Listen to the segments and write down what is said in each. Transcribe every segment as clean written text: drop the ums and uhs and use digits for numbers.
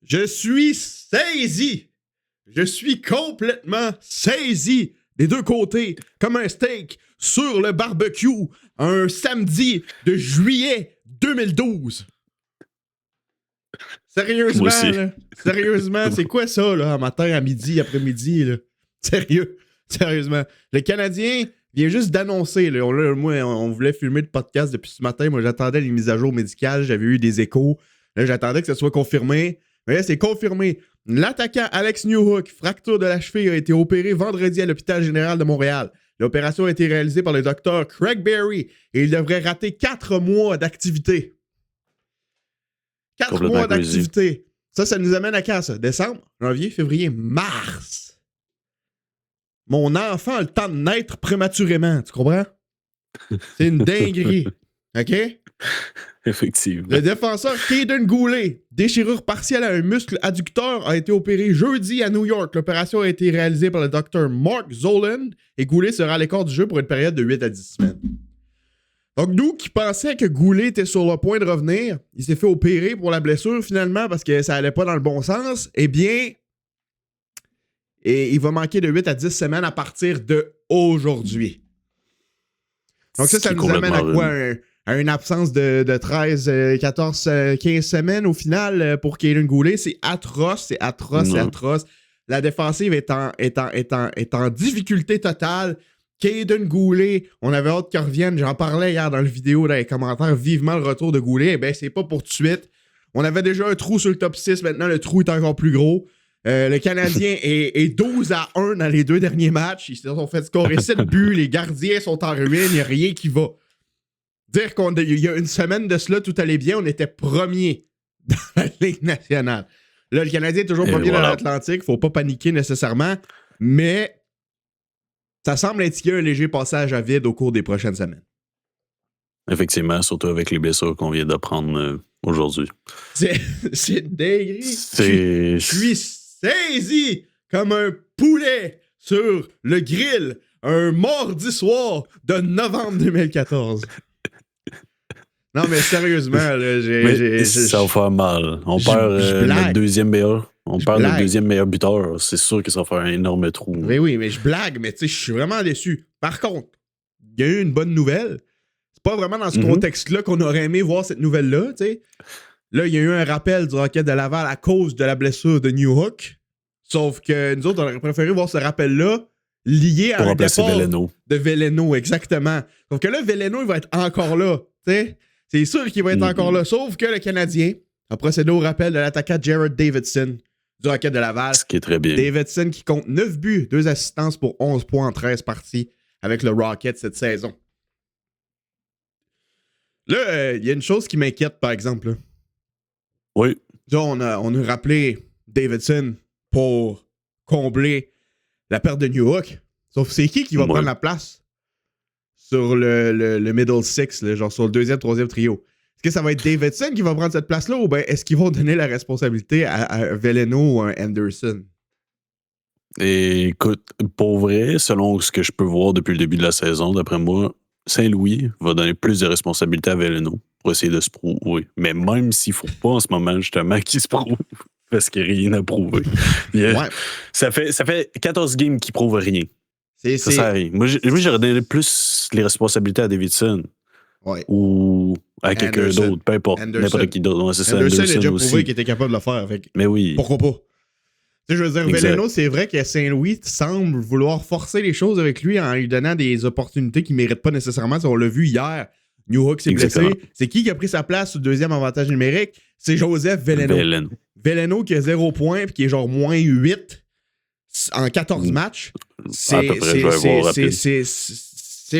Je suis saisi. Je suis complètement saisi des deux côtés, comme un steak sur le barbecue, un samedi de juillet 2012. Sérieusement, là, sérieusement, c'est quoi ça, là, un matin, à midi, après-midi, là? Sérieusement. Le Canadien vient juste d'annoncer, là, moi, on voulait filmer le podcast depuis ce matin, moi, j'attendais les mises à jour médicales, j'avais eu des échos, là, j'attendais que ça soit confirmé, mais là, c'est confirmé. L'attaquant Alex Newhook, fracture de la cheville, a été opéré vendredi à l'hôpital général de Montréal. L'opération a été réalisée par le docteur Craig Berry et il devrait rater 4 mois d'activité. 4 mois d'activité. Ça nous amène à quand, ça? Décembre, janvier, février, mars. Mon enfant a le temps de naître prématurément, tu comprends? C'est une dinguerie. OK? Effectivement. Le défenseur Caden Goulet, déchirure partielle à un muscle adducteur, a été opéré jeudi à New York. L'opération a été réalisée par le docteur Mark Zoland et Goulet sera à l'écart du jeu pour une période de 8 à 10 semaines. Donc, nous qui pensaient que Goulet était sur le point de revenir, il s'est fait opérer pour la blessure finalement parce que ça allait pas dans le bon sens, eh bien, et il va manquer de 8 à 10 semaines à partir de aujourd'hui. Donc ça nous amène à quoi? À une absence de 13, 14, 15 semaines au final pour Caden Goulet. C'est atroce, c'est atroce. La défensive est en difficulté totale. Caden Goulet, on avait hâte qu'il revienne. J'en parlais hier dans la vidéo, dans les commentaires, vivement le retour de Goulet. Eh bien, c'est pas pour tout de suite. On avait déjà un trou sur le top 6. Maintenant, le trou est encore plus gros. Le Canadien est 12-1 dans les 2 derniers matchs. Ils se sont fait scorer 7 buts. Les gardiens sont en ruine. Il n'y a rien qui va. Dire qu'il y a une semaine de cela, tout allait bien. On était premier dans la Ligue nationale. Là, le Canadien est toujours premier dans l'Atlantique. Faut pas paniquer nécessairement. Mais ça semble indiquer un léger passage à vide au cours des prochaines semaines. Effectivement, surtout avec les blessures qu'on vient d'apprendre aujourd'hui. C'est dingue. Je suis saisi comme un poulet sur le grill un mardi soir de novembre 2014. Non, mais sérieusement, là, ça va faire mal. On perd notre deuxième meilleur. On perd notre deuxième meilleur buteur. C'est sûr que ça va faire un énorme trou. Mais oui, mais je blague, mais tu sais, je suis vraiment déçu. Par contre, il y a eu une bonne nouvelle. C'est pas vraiment dans ce contexte-là qu'on aurait aimé voir cette nouvelle-là, tu sais. Là, il y a eu un rappel du Rocket de Laval à cause de la blessure de Newhook. Sauf que nous autres, on aurait préféré voir ce rappel-là lié à un départ de Veleno, exactement. Sauf que là, Veleno, il va être encore là, tu sais. C'est sûr qu'il va être encore là. Sauf que le Canadien a procédé au rappel de l'attaquant Jared Davidson du Rocket de Laval. Ce qui est très bien. Davidson qui compte 9 buts, 2 assistances pour 11 points en 13 parties avec le Rocket cette saison. Là, il y a une chose qui m'inquiète, par exemple. Là. Oui. Là, on a rappelé Davidson pour combler la perte de Newhook. Sauf c'est qui va prendre la place sur le middle six, là, genre sur le deuxième, troisième trio? Est-ce que ça va être Davidson qui va prendre cette place-là ou bien est-ce qu'ils vont donner la responsabilité à Veleno ou à Anderson? Et écoute, pour vrai, selon ce que je peux voir depuis le début de la saison, d'après moi, Saint-Louis va donner plus de responsabilité à Veleno pour essayer de se prouver. Mais même s'il ne faut pas en ce moment, justement, qu'il se prouve, parce qu'il n'y a rien à prouver. Ça fait 14 games qui ne prouvent rien. Ça sert à rien. Moi, j'aurais donné plus les responsabilités à Davidson. Ouais. Ou à quelqu'un d'autre, peu importe. N'importe qui d'autre. Ouais, c'est Anderson a déjà prouvé qu'il était capable de le faire. Mais oui. Pourquoi pas? Tu sais, je veux dire, Veleno, c'est vrai que Saint-Louis semble vouloir forcer les choses avec lui en lui donnant des opportunités qu'il ne mérite pas nécessairement. On l'a vu hier. Newhook s'est blessé. C'est qui a pris sa place au deuxième avantage numérique? C'est Joseph Veleno. Veleno qui a 0 points et qui est genre moins 8 en 14 matchs. C'est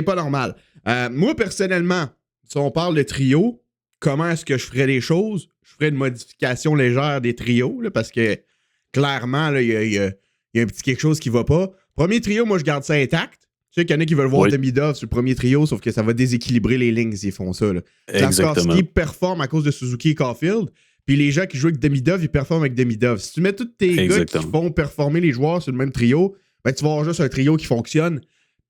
pas normal. Moi, personnellement, si on parle de trio, comment est-ce que je ferais les choses? Je ferais une modification légère des trios, là, parce que clairement, il y a un petit quelque chose qui va pas. Premier trio, moi, je garde ça intact. Tu sais qu'il y en a qui veulent voir Demidov sur le premier trio, sauf que ça va déséquilibrer les lignes s'ils font ça. Slavkovski performe à cause de Suzuki et Caulfield. Puis les gens qui jouent avec Demidov, ils performent avec Demidov. Si tu mets tous tes gars qui font performer les joueurs sur le même trio, ben tu vas avoir juste un trio qui fonctionne.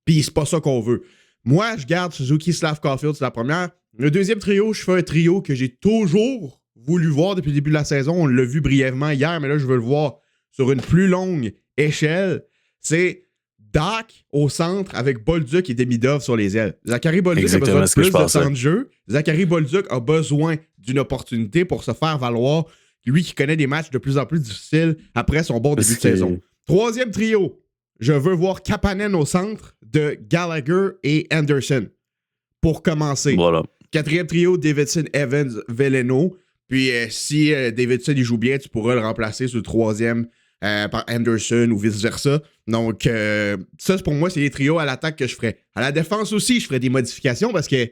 Puis c'est pas ça qu'on veut. Moi, je garde Suzuki, Slav, Caulfield, c'est la première. Le deuxième trio, je fais un trio que j'ai toujours voulu voir depuis le début de la saison, on l'a vu brièvement hier, mais là, je veux le voir sur une plus longue échelle, c'est Dak au centre avec Bolduc et Demidov sur les ailes. Zachary Bolduc a besoin de plus de temps de jeu. Zachary Bolduc a besoin d'une opportunité pour se faire valoir, lui qui connaît des matchs de plus en plus difficiles après son bon début de saison. Troisième trio, je veux voir Kapanen au centre de Gallagher et Anderson pour commencer. Voilà. Quatrième trio, Davidson, Evans, Veleno. Puis si Davidson il joue bien, tu pourras le remplacer sur le troisième par Anderson ou vice-versa. Donc, ça, pour moi, c'est les trios à l'attaque que je ferais. À la défense aussi, je ferais des modifications parce que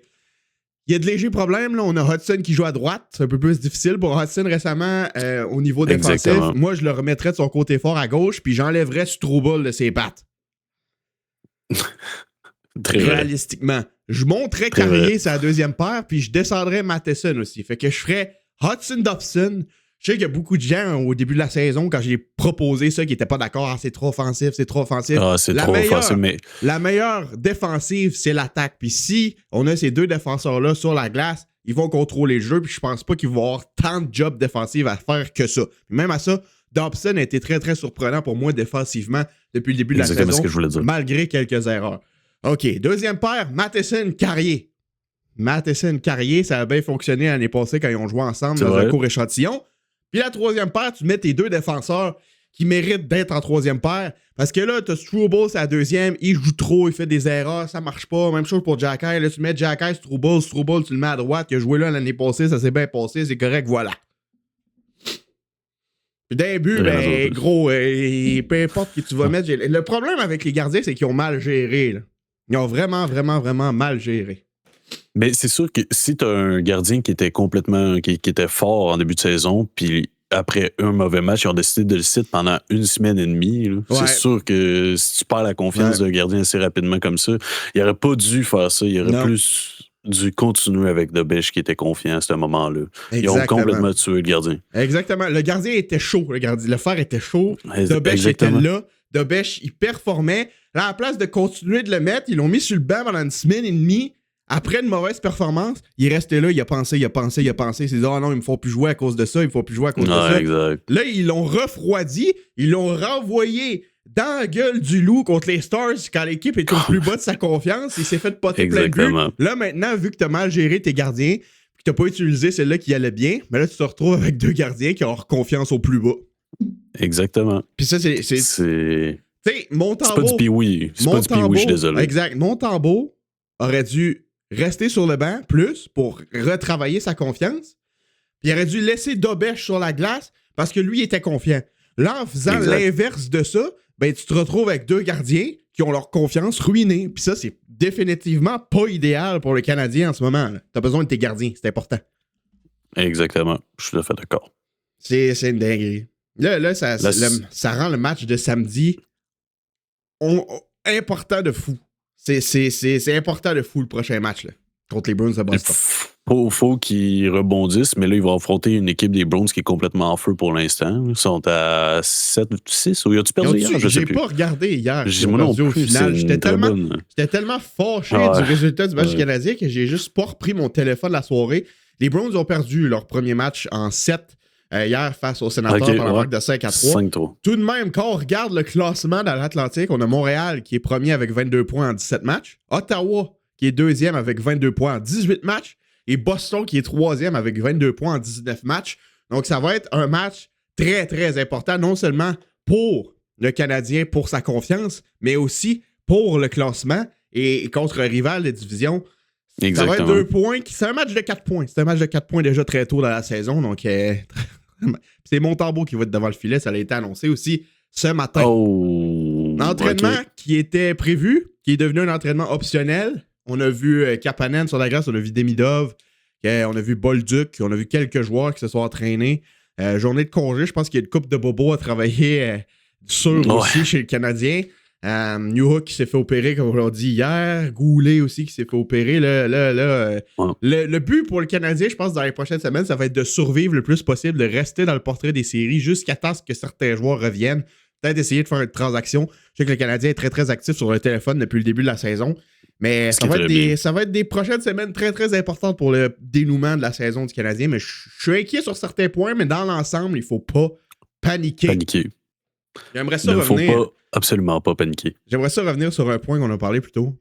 il y a de légers problèmes. Là. On a Hudson qui joue à droite. C'est un peu plus difficile pour Hudson récemment au niveau défensif. Exactement. Moi, je le remettrais de son côté fort à gauche, puis j'enlèverais Struble de ses pattes. Très réalistiquement. Je monterais Carrier sa deuxième paire, puis je descendrais Matheson aussi. Fait que je ferais Hudson-Dobson. Je sais qu'il y a beaucoup de gens au début de la saison, quand j'ai proposé ça, qui n'étaient pas d'accord. Ah, c'est trop offensif, c'est trop offensif. Ah, c'est trop offensif, mais... La meilleure défensive, c'est l'attaque. Puis si on a ces deux défenseurs-là sur la glace, ils vont contrôler le jeu, puis je pense pas qu'ils vont avoir tant de jobs défensifs à faire que ça. Puis même à ça, Dobson a été très, très surprenant pour moi défensivement depuis le début de la saison, ce que je voulais dire. Malgré quelques erreurs. OK, deuxième paire, Matheson-Carrier. Matheson-Carrier, ça a bien fonctionné l'année passée quand ils ont joué ensemble dans un court échantillon. Puis la troisième paire, tu mets tes deux défenseurs qui méritent d'être en troisième paire. Parce que là, t'as Struble, c'est la deuxième. Il joue trop, il fait des erreurs, ça marche pas. Même chose pour Jacky. Là, tu mets Jacky, Struble, tu le mets à droite. Il a joué là l'année passée, ça s'est bien passé, c'est correct, voilà. Puis d'un but, ben, gros, peu importe qui tu vas mettre. Le problème avec les gardiens, c'est qu'ils ont mal géré. Là. Ils ont vraiment, vraiment, vraiment mal géré. Mais c'est sûr que si tu as un gardien qui était complètement, qui était fort en début de saison, puis après un mauvais match, ils ont décidé de le citer pendant une semaine et demie. Ouais. C'est sûr que si tu perds la confiance d'un gardien assez rapidement comme ça, il n'aurait pas dû faire ça. Il aurait plus dû continuer avec Dobech qui était confiant à ce moment-là. Ils ont complètement tué le gardien. Exactement. Le gardien était chaud. Le fer était chaud. Dobech était là. Dobech, il performait. Là, à la place de continuer de le mettre, ils l'ont mis sur le banc pendant une semaine et demie. Après une mauvaise performance, il est resté là, il a pensé. Il s'est dit « Ah non, il me faut plus jouer à cause de ça, il me faut plus jouer à cause de ça. » Exact. Là, ils l'ont refroidi, ils l'ont renvoyé dans la gueule du loup contre les Stars quand l'équipe était au plus bas de sa confiance. Il s'est fait poter plein de buts. Là, maintenant, vu que t'as mal géré tes gardiens, puis que t'as pas utilisé celle-là qui allait bien, mais là, tu te retrouves avec deux gardiens qui ont confiance au plus bas. Exactement. Puis ça, c'est... Tu sais, Montembeault... C'est pas du Pee-Wee. C'est pas du Pee-Wee, je suis désolé. Exact. Montembeault aurait dû rester sur le banc plus pour retravailler sa confiance. Puis il aurait dû laisser Dobech sur la glace parce que lui était confiant. Là, en faisant l'inverse de ça, ben tu te retrouves avec deux gardiens qui ont leur confiance ruinée. Puis ça, c'est définitivement pas idéal pour le Canadien en ce moment. T'as besoin de tes gardiens, c'est important. Exactement. Je suis tout à fait d'accord. C'est une dinguerie. Là, ça rend le match de samedi important de fou. C'est important de fou le prochain match là, contre les Bruins de Boston. Faut qu'ils rebondissent, mais là, ils vont affronter une équipe des Bruins qui est complètement en feu pour l'instant. Ils sont à 7-6 ou as-tu perdu hier? J'ai pas regardé hier. Moi non plus, au final. J'étais tellement fâché du résultat du match canadien que j'ai juste pas repris mon téléphone la soirée. Les Bruins ont perdu leur premier match en 7 hier face aux Sénateurs par la marque de 5-3. Tout de même, quand on regarde le classement dans l'Atlantique, on a Montréal qui est premier avec 22 points en 17 matchs, Ottawa qui est deuxième avec 22 points en 18 matchs et Boston qui est troisième avec 22 points en 19 matchs. Donc ça va être un match très très important, non seulement pour le Canadien, pour sa confiance, mais aussi pour le classement et contre un rival de division. Exactement. Ça va être 2 points. C'est un match de 4 points. C'est un match de 4 points déjà très tôt dans la saison. Donc, c'est Montembeault qui va être devant le filet. Ça a été annoncé aussi ce matin. L'entraînement qui était prévu, qui est devenu un entraînement optionnel. On a vu Kapanen sur la glace, on a vu Demidov, on a vu Bolduc, on a vu quelques joueurs qui se sont entraînés. Journée de congé, je pense qu'il y a une couple de bobos à travailler aussi chez le Canadien. Newhook qui s'est fait opérer, comme on l'a dit hier. Goulet aussi qui s'est fait opérer. Le but pour le Canadien, je pense, dans les prochaines semaines, ça va être de survivre le plus possible, de rester dans le portrait des séries jusqu'à temps que certains joueurs reviennent. Peut-être essayer de faire une transaction. Je sais que le Canadien est très, très actif sur le téléphone depuis le début de la saison. Mais Ce qui est très bien. ça va être des prochaines semaines très, très importantes pour le dénouement de la saison du Canadien. Mais je suis inquiet sur certains points, mais dans l'ensemble, il faut pas paniquer. Paniquer. J'aimerais ça Il ne faut revenir. pas, absolument pas paniquer. J'aimerais ça revenir sur un point qu'on a parlé plus tôt.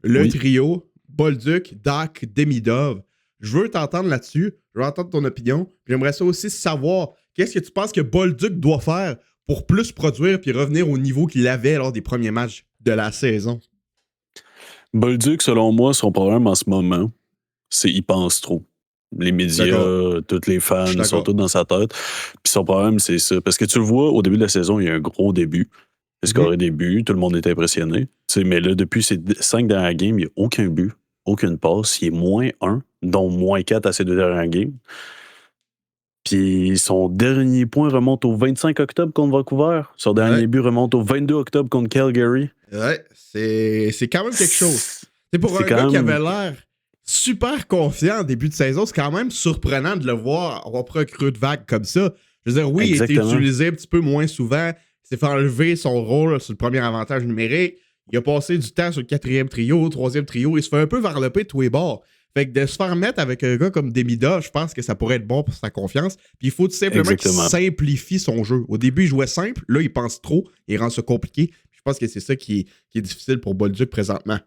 Le trio, Bolduc, Dach, Demidov. Je veux t'entendre là-dessus. Je veux entendre ton opinion. J'aimerais ça aussi savoir qu'est-ce que tu penses que Bolduc doit faire pour plus produire puis revenir au niveau qu'il avait lors des premiers matchs de la saison. Bolduc, selon moi, son problème en ce moment, c'est qu'il pense trop. Les médias, tous les fans sont tous dans sa tête. Puis son problème, c'est ça. Parce que tu le vois, au début de la saison, il y a un gros début. Il scorait des buts, tout le monde était impressionné. Mais là, depuis ces 5 dernières games, il n'y a aucun but, aucune passe. Il est -1, dont -4 à ses 2 dernières games. Puis son dernier point remonte au 25 octobre contre Vancouver. Son dernier but remonte au 22 octobre contre Calgary. Ouais, c'est quand même quelque chose. C'est pour un gars qui avait l'air super confiant en début de saison, c'est quand même surprenant de le voir avoir pris un creux de vague comme ça. Je veux dire, oui, il a été utilisé un petit peu moins souvent. Il s'est fait enlever son rôle sur le premier avantage numérique. Il a passé du temps sur le 4e trio, 3e trio. Il se fait un peu varloper tous les bords. Fait que de se faire mettre avec un gars comme Demida, je pense que ça pourrait être bon pour sa confiance. Puis il faut tout simplement qu'il simplifie son jeu. Au début, il jouait simple. Là, il pense trop. Il rend ça compliqué. Je pense que c'est ça qui est difficile pour Bolduc présentement.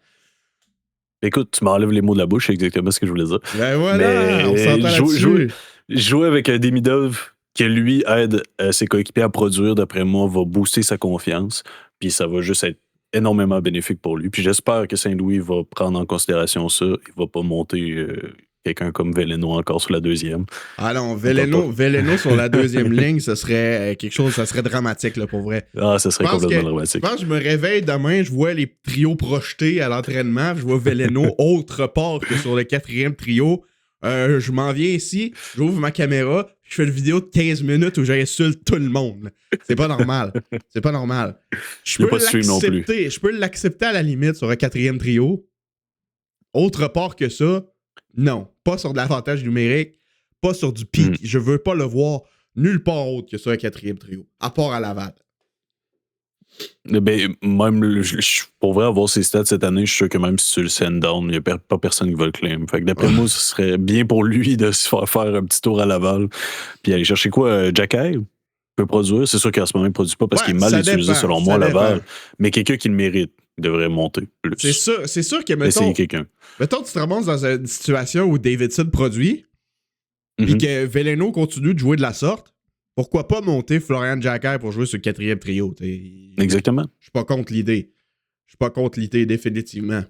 Écoute, tu m'enlèves les mots de la bouche, c'est exactement ce que je voulais dire. Ben voilà, on s'entend là-dessus. Jouer avec un Demidov qui, lui, aide ses coéquipiers à produire, d'après moi, va booster sa confiance. Puis ça va juste être énormément bénéfique pour lui. Puis j'espère que Saint-Louis va prendre en considération ça. Il va pas monter quelqu'un comme Veleno encore sur la 2e. Ah non, Veleno sur la 2e ligne, ce serait quelque chose, ça serait dramatique là, pour vrai. Ah, ça serait complètement dramatique. Je pense que je me réveille demain, je vois les trios projetés à l'entraînement, je vois Veleno autre part que sur le 4e trio. Je m'en viens ici, j'ouvre ma caméra, je fais une vidéo de 15 minutes où j'insulte tout le monde. C'est pas normal. C'est pas normal. Je peux l'accepter à la limite sur un 4e trio. Autre part que ça, non. Pas sur de l'avantage numérique, pas sur du pic. Je veux pas le voir nulle part autre que sur un 4e trio, à part à Laval. Ben, même, pour vrai, avoir ses stats cette année, je suis sûr que même si tu le send down, il n'y a pas personne qui va le claim. Fait que d'après moi, ce serait bien pour lui de se faire un petit tour à Laval. Puis aller chercher quoi? Jacky peut produire. C'est sûr qu'en ce moment, il ne produit pas parce qu'il est mal utilisé, selon moi, à Laval. Mais quelqu'un qui le mérite devrait monter plus. C'est sûr que, mettons, tu te ramasses dans une situation où Davidson produit, puis que Veleno continue de jouer de la sorte. Pourquoi pas monter Florian Jacky pour jouer sur le 4e trio? Exactement. Je suis pas contre l'idée. Définitivement.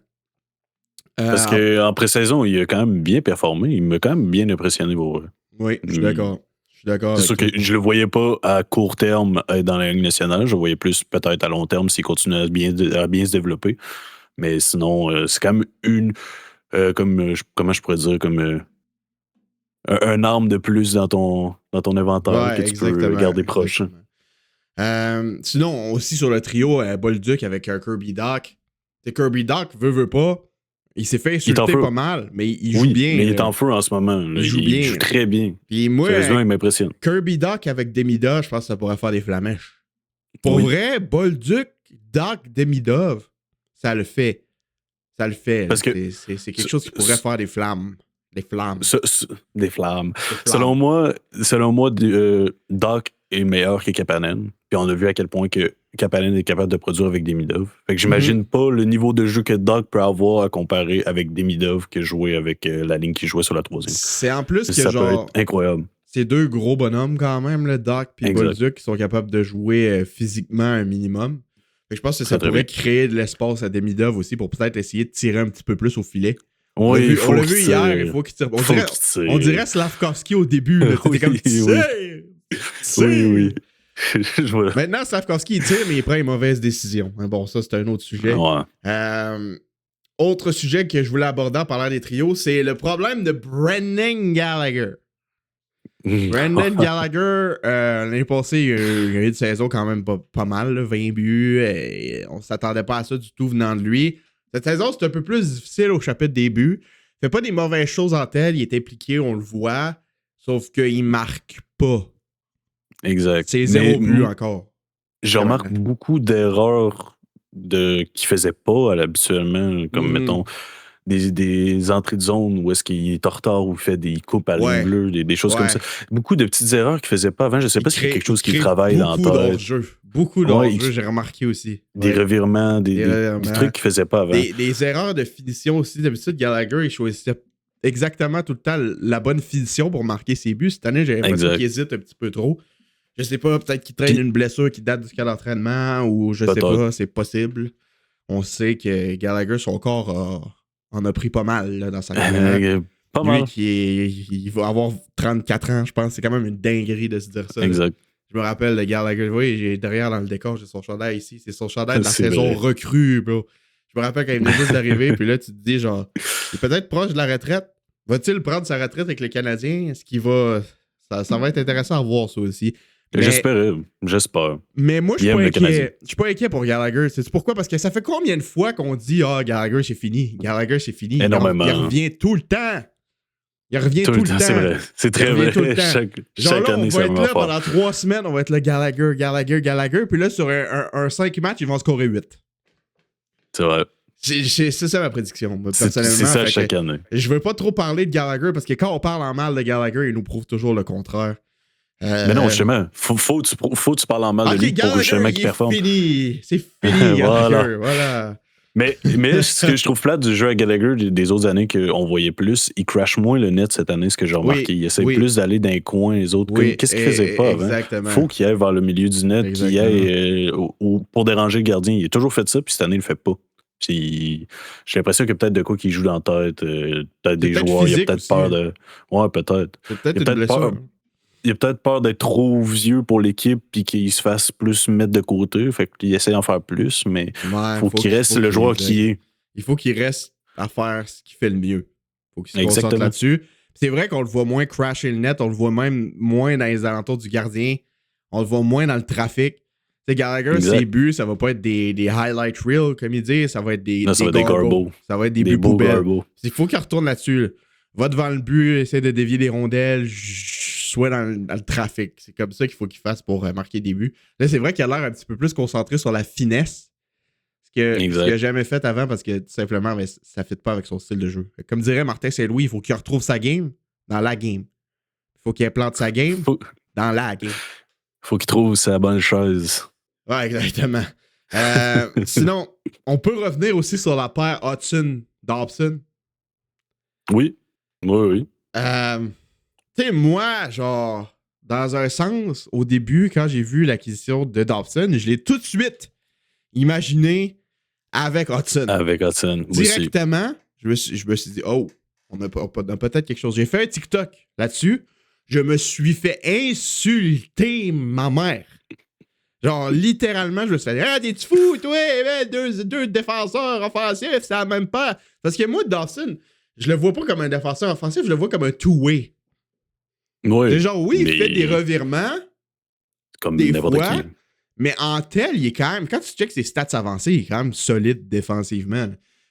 Parce qu'en pré-saison, il a quand même bien performé. Il m'a quand même bien impressionné pour eux. Oui, je suis d'accord. C'est sûr que je le voyais pas à court terme dans la Ligue nationale. Je le voyais plus peut-être à long terme s'il continue à bien se développer. Mais sinon, c'est quand même comment je pourrais dire, comme un arme de plus dans ton inventaire que tu peux garder proche. Sinon, aussi sur le trio, Bolduc avec Kirby Dach. Kirby Dach veut pas. Il s'est fait insulter pas mal, mais il joue bien. Mais il est en feu en ce moment. Il joue très bien. Puis moi, il m'impressionne. Kirby Dach avec Demida, je pense que ça pourrait faire des flamèches. Pour vrai, Bolduc, Dach, Demidov, ça le fait. Parce que c'est quelque chose qui pourrait faire des flammes. Des flammes. Selon moi, Dach est meilleur que Kapanen. Puis on a vu à quel point que Kapanen est capable de produire avec Demidov. Fait que j'imagine pas le niveau de jeu que Dach peut avoir à comparer avec Demidov que jouer avec la ligne qui jouait sur la 3e. C'est en plus que ça peut être incroyable. C'est 2 gros bonhommes quand même, le Dach et Bolduc, qui sont capables de jouer physiquement un minimum. Fait que je pense que ça pourrait créer de l'espace à Demidov aussi pour peut-être essayer de tirer un petit peu plus au filet. On l'a vu hier, il faut qu'il tire. On dirait Slavkovski au début. C'était comme Oui. Maintenant, Slavkovski, il tire, mais il prend une mauvaise décision. Bon, ça, c'est un autre sujet. Ouais. Autre sujet que je voulais aborder en parlant des trios, c'est le problème de Brendan Gallagher. Brendan Gallagher, l'année passée, il y a eu une saison quand même pas mal, là, 20 buts. On s'attendait pas à ça du tout venant de lui. Cette saison, c'est un peu plus difficile au chapitre des buts. Il fait pas des mauvaises choses en tel, il est impliqué, on le voit, sauf qu'il marque pas. Exact. C'est 0 but encore. Je remarque beaucoup d'erreurs qu'il faisait pas habituellement, comme mettons des entrées de zone où est-ce qu'il est en retard ou il fait des coupes à ligne bleue, des choses comme ça. Beaucoup de petites erreurs qu'il faisait pas avant. Je sais pas s'il y a quelque chose qu'il travaille dans la tête. Beaucoup d'hors-jeu, j'ai remarqué aussi. Des revirements, des trucs qu'il faisait pas avant. Des erreurs de finition aussi. D'habitude, Gallagher, il choisissait exactement tout le temps la bonne finition pour marquer ses buts. Cette année, j'ai l'impression qu'il hésite un petit peu trop. Je sais pas, peut-être qu'il traîne une blessure qui date du cas d'entraînement ou je sais pas, c'est possible. On sait que Gallagher, son corps en a pris pas mal là, dans sa carrière. Pas mal. Il va avoir 34 ans, je pense. C'est quand même une dinguerie de se dire ça. Exact. Là. Je me rappelle de Gallagher. Oui, j'ai derrière dans le décor, j'ai son chandail ici. C'est son chandail de la saison recrue, bro. Je me rappelle quand il venait juste d'arriver, puis là, tu te dis, genre, il est peut-être proche de la retraite. Va-t-il prendre sa retraite avec les Canadiens? Est-ce qu'il va... Ça va être intéressant à voir, ça aussi. Mais... J'espère. Mais moi, je suis pas inquiet pour Gallagher. C'est pourquoi? Parce que ça fait combien de fois qu'on dit « Ah, Gallagher, c'est fini. Gallagher, c'est fini. » Énormément. Il revient tout le temps. Il revient tout le temps. C'est vrai. C'est très vrai. Chaque année, on va être là pendant 3 semaines. On va être là Gallagher. Puis là, sur un 5 matchs, ils vont scorer 8. C'est vrai. C'est ça ma prédiction, personnellement. C'est ça chaque année. Je veux pas trop parler de Gallagher parce que quand on parle en mal de Gallagher, il nous prouve toujours le contraire. Mais non, justement, faut que tu parles en mal de lui pour justement qu'il performe. C'est fini, Gallagher, voilà. Mais ce que je trouve plate du jeu à Gallagher des autres années qu'on voyait plus, il crash moins le net cette année, ce que j'ai remarqué. Il essaie plus d'aller dans les coins, les autres. Qu'est-ce qu'il faisait pas avant? Exactement. Faut qu'il aille vers le milieu du net, qu'il aille pour déranger le gardien. Il a toujours fait ça, puis cette année, il le fait pas. J'ai l'impression qu'il y a peut-être de quoi qu'il joue dans la tête, peut-être des joueurs, il a peut-être peur de... Ouais, peut-être. C'est peut-être une blessure. Il a peut-être peur d'être trop vieux pour l'équipe puis qu'il se fasse plus mettre de côté. Fait qu'il essaie d'en faire plus, mais faut qu'il reste le joueur qui est. Il faut qu'il reste à faire ce qu'il fait le mieux. Faut qu'il se concentre là-dessus. C'est vrai qu'on le voit moins crasher le net, on le voit même moins dans les alentours du gardien, on le voit moins dans le trafic. T'sais, Gallagher, ses buts, ça va pas être des highlight reels, comme il dit, ça va être des garbo. Ça va être des buts poubelles. Il faut qu'il retourne là-dessus. Là. Va devant le but, essaie de dévier des rondelles, soit dans le trafic. C'est comme ça qu'il faut qu'il fasse pour marquer des buts. Là, c'est vrai qu'il a l'air un petit peu plus concentré sur la finesse. Ce qu'il n'a jamais fait avant parce que tout simplement, ça ne fit pas avec son style de jeu. Comme dirait Martin Saint-Louis, il faut qu'il retrouve sa game dans la game. Il faut qu'il implante sa game dans la game. Il faut qu'il trouve sa bonne chaise. Ouais, exactement. Sinon, on peut revenir aussi sur la paire Hudson-Dobson. Oui. Oui. Tu sais, moi, genre, dans un sens, au début, quand j'ai vu l'acquisition de Dobson, je l'ai tout de suite imaginé avec Hudson. Avec Hudson. Directement, je me suis dit, oh, on a peut-être quelque chose. J'ai fait un TikTok là-dessus. Je me suis fait insulter ma mère. Genre, littéralement, je me suis dit, ah, t'es-tu fou, toi? Deux défenseurs offensifs, c'est la même paire. Parce que moi, Dobson, je le vois pas comme un défenseur offensif, je le vois comme un two-way. Oui. C'est genre, oui, il fait des revirements. Comme des n'importe fois, qui. mais en tel, il est quand même, quand tu checks ses stats avancées, il est quand même solide défensivement.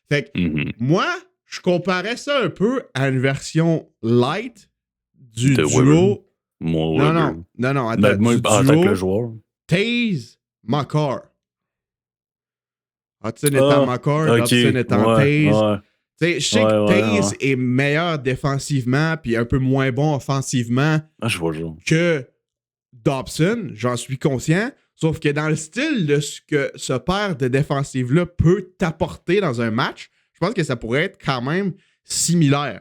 Fait que moi, je comparais ça un peu à une version light du duo. Non, attends. Moi, en tant que le joueur. Taze, Makar. Hudson étant Makar, Dobson étant Taze. Je sais que Taze est meilleur défensivement puis un peu moins bon offensivement que Dobson, j'en suis conscient. Sauf que dans le style de ce que ce paire de défensives-là peut t'apporter dans un match, je pense que ça pourrait être quand même similaire.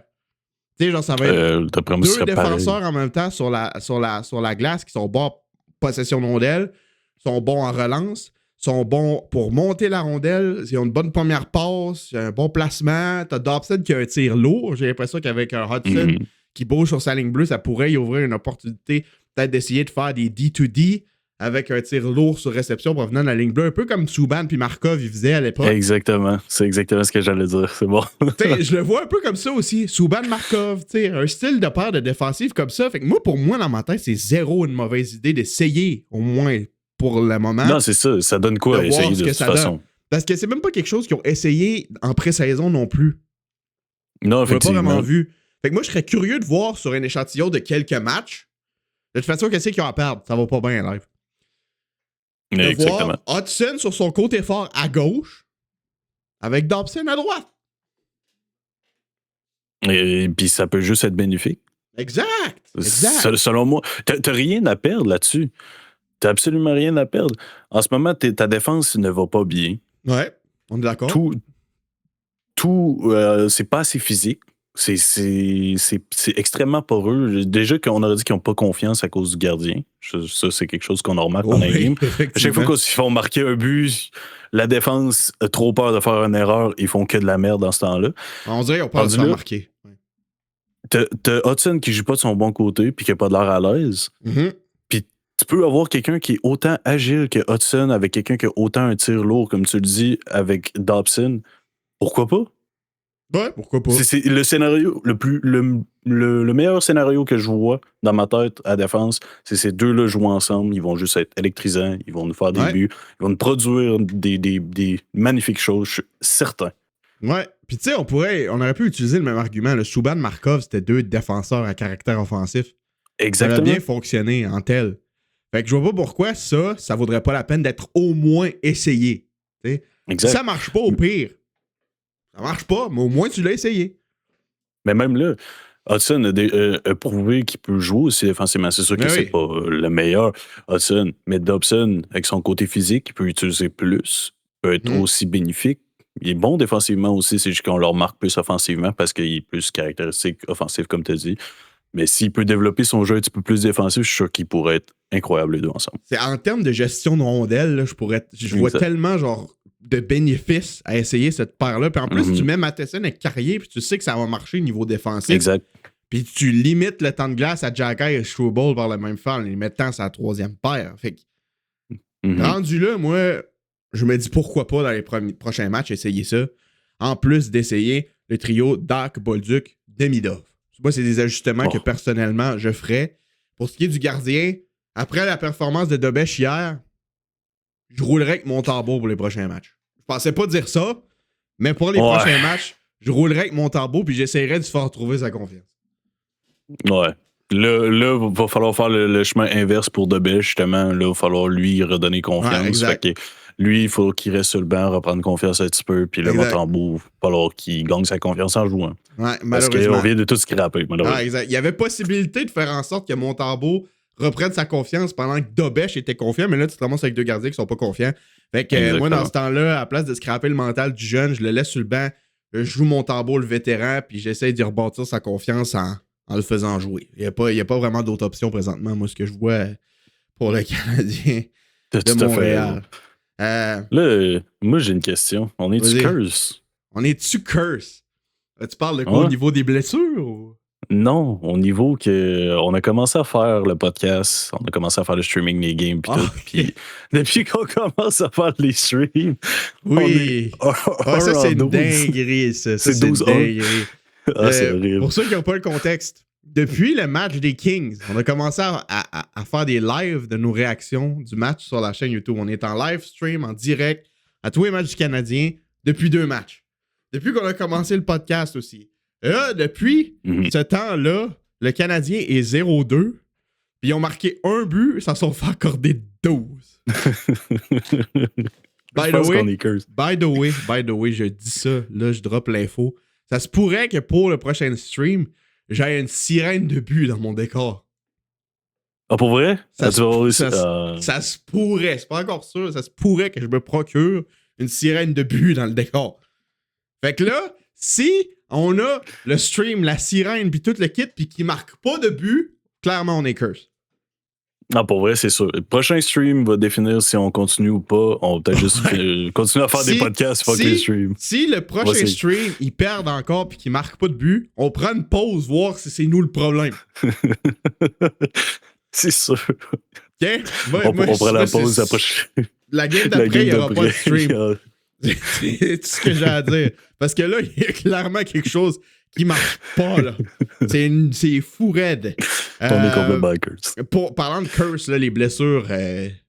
Tu sais, genre, ça va être deux défenseurs en même temps sur la glace qui sont bons en possession de rondelle, sont bons en relance, sont bons pour monter la rondelle, ils ont une bonne première passe, un bon placement. T'as Dobson qui a un tir lourd. J'ai l'impression qu'avec un Hudson qui bouge sur sa ligne bleue, ça pourrait y ouvrir une opportunité peut-être d'essayer de faire des D2D avec un tir lourd sur réception provenant de la ligne bleue, un peu comme Subban puis Markov ils faisaient à l'époque. Exactement. C'est exactement ce que j'allais dire. C'est bon. Je le vois un peu comme ça aussi. Subban, Markov, un style de paire de défensif comme ça. Fait que pour moi, dans ma tête, c'est zéro une mauvaise idée d'essayer, au moins pour le moment. Non, c'est ça. Ça donne quoi à essayer de toute façon? Parce que c'est même pas quelque chose qu'ils ont essayé en pré-saison non plus. Non, effectivement. On l'a pas vraiment vu. Fait que moi, je serais curieux de voir sur un échantillon de quelques matchs. De toute façon, qu'est-ce qu'ils ont à perdre? Ça va pas bien, live. de Exactement. voir Hudson sur son côté fort à gauche avec Dobson à droite. Et puis ça peut juste être bénéfique. Exact. Selon moi, t'as rien à perdre là-dessus. T'as absolument rien à perdre. En ce moment, ta défense ne va pas bien. Ouais, on est d'accord. C'est pas assez physique. C'est extrêmement poreux. Déjà qu'on aurait dit qu'ils n'ont pas confiance à cause du gardien. Ça, c'est quelque chose qu'on a remarqué pendant la game. À chaque fois qu'ils font marquer un but, la défense a trop peur de faire une erreur. Ils font que de la merde dans ce temps-là. On dirait qu'on parle de se faire marquer. T'as Hudson qui joue pas de son bon côté puis qui a pas de l'air à l'aise. Mm-hmm. Puis tu peux avoir quelqu'un qui est autant agile que Hudson avec quelqu'un qui a autant un tir lourd, comme tu le dis, avec Dobson. Pourquoi pas? Ouais, pourquoi pas? C'est le scénario le meilleur scénario que je vois dans ma tête à défense, c'est ces deux-là jouer ensemble. Ils vont juste être électrisants, ils vont nous faire des buts, ils vont nous produire des magnifiques choses, je suis certain. Ouais, puis tu sais, on aurait pu utiliser le même argument. Le Subban Markov, c'était deux défenseurs à caractère offensif. Exactement. Ça aurait bien fonctionné en tel. Fait que je vois pas pourquoi ça vaudrait pas la peine d'être au moins essayé. Si ça marche pas, au pire. Ça marche pas, mais au moins tu l'as essayé. Mais même là, Hudson a prouvé qu'il peut jouer aussi défensivement. C'est sûr que c'est pas le meilleur Hudson, mais Dobson, avec son côté physique, il peut utiliser plus, peut être aussi bénéfique. Il est bon défensivement aussi, c'est juste qu'on le remarque plus offensivement parce qu'il est plus caractéristique offensif, comme tu as dit. Mais s'il peut développer son jeu un petit peu plus défensif, je suis sûr qu'il pourrait être incroyable les deux ensemble. C'est en termes de gestion de rondelle, là, je vois tellement genre de bénéfices à essayer cette paire-là. Puis en plus, tu mets Matheson avec Carrier, puis tu sais que ça va marcher au niveau défensif. Exact. Puis tu limites le temps de glace à Xhekaj et Struble par le même faire en les mettant sa troisième paire. Fait que, rendu là, moi, je me dis pourquoi pas dans les prochains matchs essayer ça. En plus d'essayer le trio Dach, Bolduc, Demidov. Moi, c'est des ajustements que personnellement je ferais. Pour ce qui est du gardien, après la performance de Dobech hier, je roulerais avec Montembeault pour les prochains matchs. Je pensais pas dire ça, mais pour les prochains matchs, je roulerais avec Montembeault puis j'essaierais de se faire retrouver sa confiance. Ouais. Là, il va falloir faire le chemin inverse pour Dobech, justement. Là, il va falloir lui redonner confiance. Fait que lui, il faut qu'il reste sur le banc, reprendre confiance un petit peu. Puis le Montembeault, il va falloir qu'il gagne sa confiance en jouant. Ouais, parce qu'on vient de tout scraper, malheureusement. Exact. Il y avait possibilité de faire en sorte que Montembeault reprenne sa confiance pendant que Dobech était confiant, mais là, tu te ramasses avec deux gardiens qui sont pas confiants. Fait que moi, dans ce temps-là, à la place de scraper le mental du jeune, je le laisse sur le banc, je joue Montembeault, le vétéran, puis j'essaie d'y rebâtir sa confiance en le faisant jouer. Il n'y a pas vraiment d'autres options présentement, moi, ce que je vois pour le Canadien de Montréal. Là, moi, j'ai une question. On est-tu curse? On est-tu curse? Tu parles de quoi au niveau des blessures? Ou? Non, au niveau que on a commencé à faire le podcast, on a commencé à faire le streaming des games pis tout. Puis depuis qu'on commence à faire les streams, oui. Ça, c'est une dinguerie, ça. C'est 12-1. C'est horrible. Pour ceux qui n'ont pas le contexte, depuis le match des Kings, on a commencé à faire des lives de nos réactions du match sur la chaîne YouTube. On est en live stream, en direct, à tous les matchs du Canadien, depuis 2 matchs. Depuis qu'on a commencé le podcast aussi. Là, depuis ce temps-là, le Canadien est 0-2. Puis ils ont marqué 1 but, ça s'en fait accorder 12. By the way, je dis ça, là, je drop l'info. Ça se pourrait que pour le prochain stream, j'ai une sirène de but dans mon décor. Ah, pour vrai? Ça se pourrait, c'est pas encore sûr, ça se pourrait que je me procure une sirène de but dans le décor. Fait que là, si on a le stream, la sirène, puis tout le kit, puis qui marque pas de but, clairement, on est curse. Non, pour vrai, c'est sûr. Le prochain stream va définir si on continue ou pas. On va peut-être juste continuer à faire des podcasts, fuck les streams. Si le prochain stream, ils perdent encore puis qu'ils marquent pas de but, on prend une pause, voir si c'est nous le problème. C'est sûr. Okay? On prend la pause après. La game d'après, il n'y aura pas de stream. C'est tout ce que j'ai à dire. Parce que là, il y a clairement quelque chose qui marche pas, là. C'est fou raide. On est complètement curse. Parlant de curse, là, les blessures,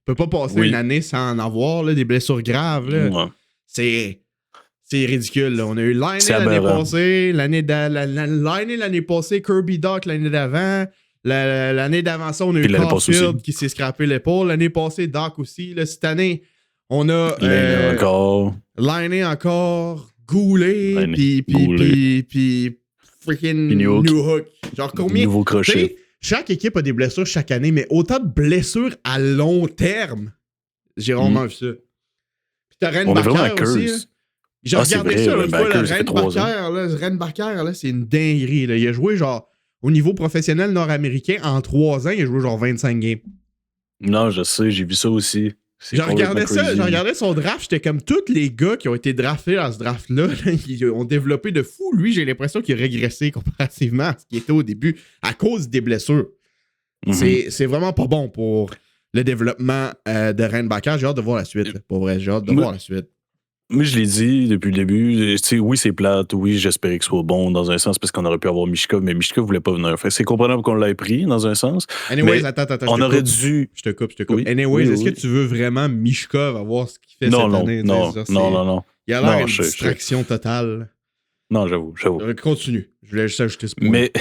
peut pas passer une année sans en avoir, là, des blessures graves. Là. Ouais. C'est ridicule. Là. On a eu Laine l'année passée, l'année passée, Kirby Dach l'année d'avant. L'année d'avant ça, on a eu Caulfield qui s'est scrappé l'épaule. L'année passée, Doc aussi. Là, cette année, on a Laine encore, Goulet, puis freaking New Hook. Genre combien? Nouveau crochet. Chaque équipe a des blessures chaque année, mais autant de blessures à long terme, j'ai rarement vu ça. Puis t'as Ren Backer aussi. Là. J'ai regardé ça une fois, Ren Backer, là, c'est une dinguerie. Là. Il a joué genre au niveau professionnel nord-américain en 3 ans, il a joué genre 25 games. Non, je sais, j'ai vu ça aussi. J'ai regardé son draft, j'étais comme tous les gars qui ont été draftés dans ce draft-là, ils ont développé de fou. Lui, j'ai l'impression qu'il a régressé comparativement à ce qu'il était au début à cause des blessures. C'est vraiment pas bon pour le développement de Ren Backer. J'ai hâte de voir la suite. Là, pour vrai, j'ai hâte de voir la suite. Moi, je l'ai dit depuis le début. Oui, c'est plate. Oui, j'espérais qu'il soit bon dans un sens parce qu'on aurait pu avoir Michkov, mais Michkov voulait pas venir. Fait, c'est comprenable qu'on l'ait pris dans un sens. Anyways, attends. On aurait dû. Je te coupe. Anyways, est-ce que tu veux vraiment Michkov avoir ce qu'il fait cette année? Non. Il a l'air une distraction totale. Non, j'avoue. Continue. Je voulais juste ajouter ce point. Mais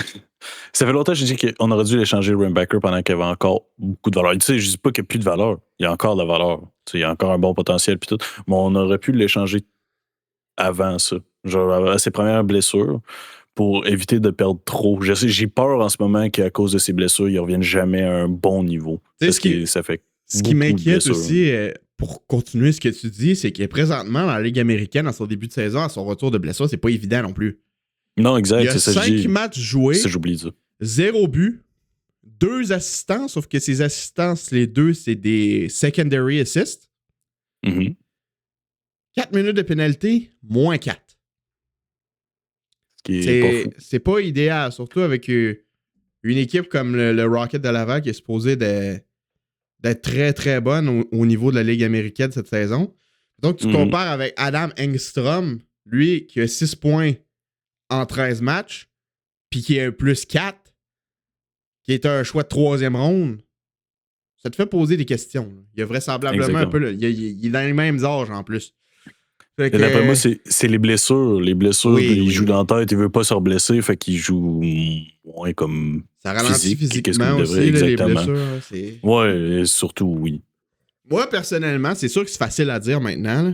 ça fait longtemps que je dis qu'on aurait dû l'échanger Rainbacker pendant qu'il y avait encore beaucoup de valeur. Tu sais, je dis pas qu'il n'y a plus de valeur. Il y a encore de la valeur. Tu sais, il y a encore un bon potentiel puis tout. Mais on aurait pu l'échanger avant ça. Genre à ses premières blessures pour éviter de perdre trop. Je sais, j'ai peur en ce moment qu'à cause de ses blessures, il ne revienne jamais à un bon niveau. Parce que ça fait ce qui m'inquiète aussi, pour continuer ce que tu dis, c'est que présentement, dans la Ligue américaine, à son début de saison, à son retour de blessure, c'est pas évident non plus. Non, exact. Il y a 5 matchs joués, j'oublie ça. 0 but, 2 assistants, sauf que ces assistances, les deux, c'est des secondary assists. 4 minutes de pénalité, moins 4. C'est pas idéal, surtout avec une équipe comme le Rocket de Laval qui est supposé d'être très très bonne au niveau de la Ligue américaine cette saison. Donc tu compares avec Adam Engstrom, lui qui a 6 points en 13 matchs, puis qui a un plus 4, qui est un choix de 3e ronde. Ça te fait poser des questions. Là. Il y a vraisemblablement un peu... Il est dans les mêmes âges en plus. D'après moi, c'est les blessures. Les blessures, il joue dans la tête, il veut pas se reblesser, fait qu'il joue moins comme ça ralentit physiquement aussi, là, les blessures. Ouais, surtout, oui. Moi, personnellement, c'est sûr que c'est facile à dire maintenant, là.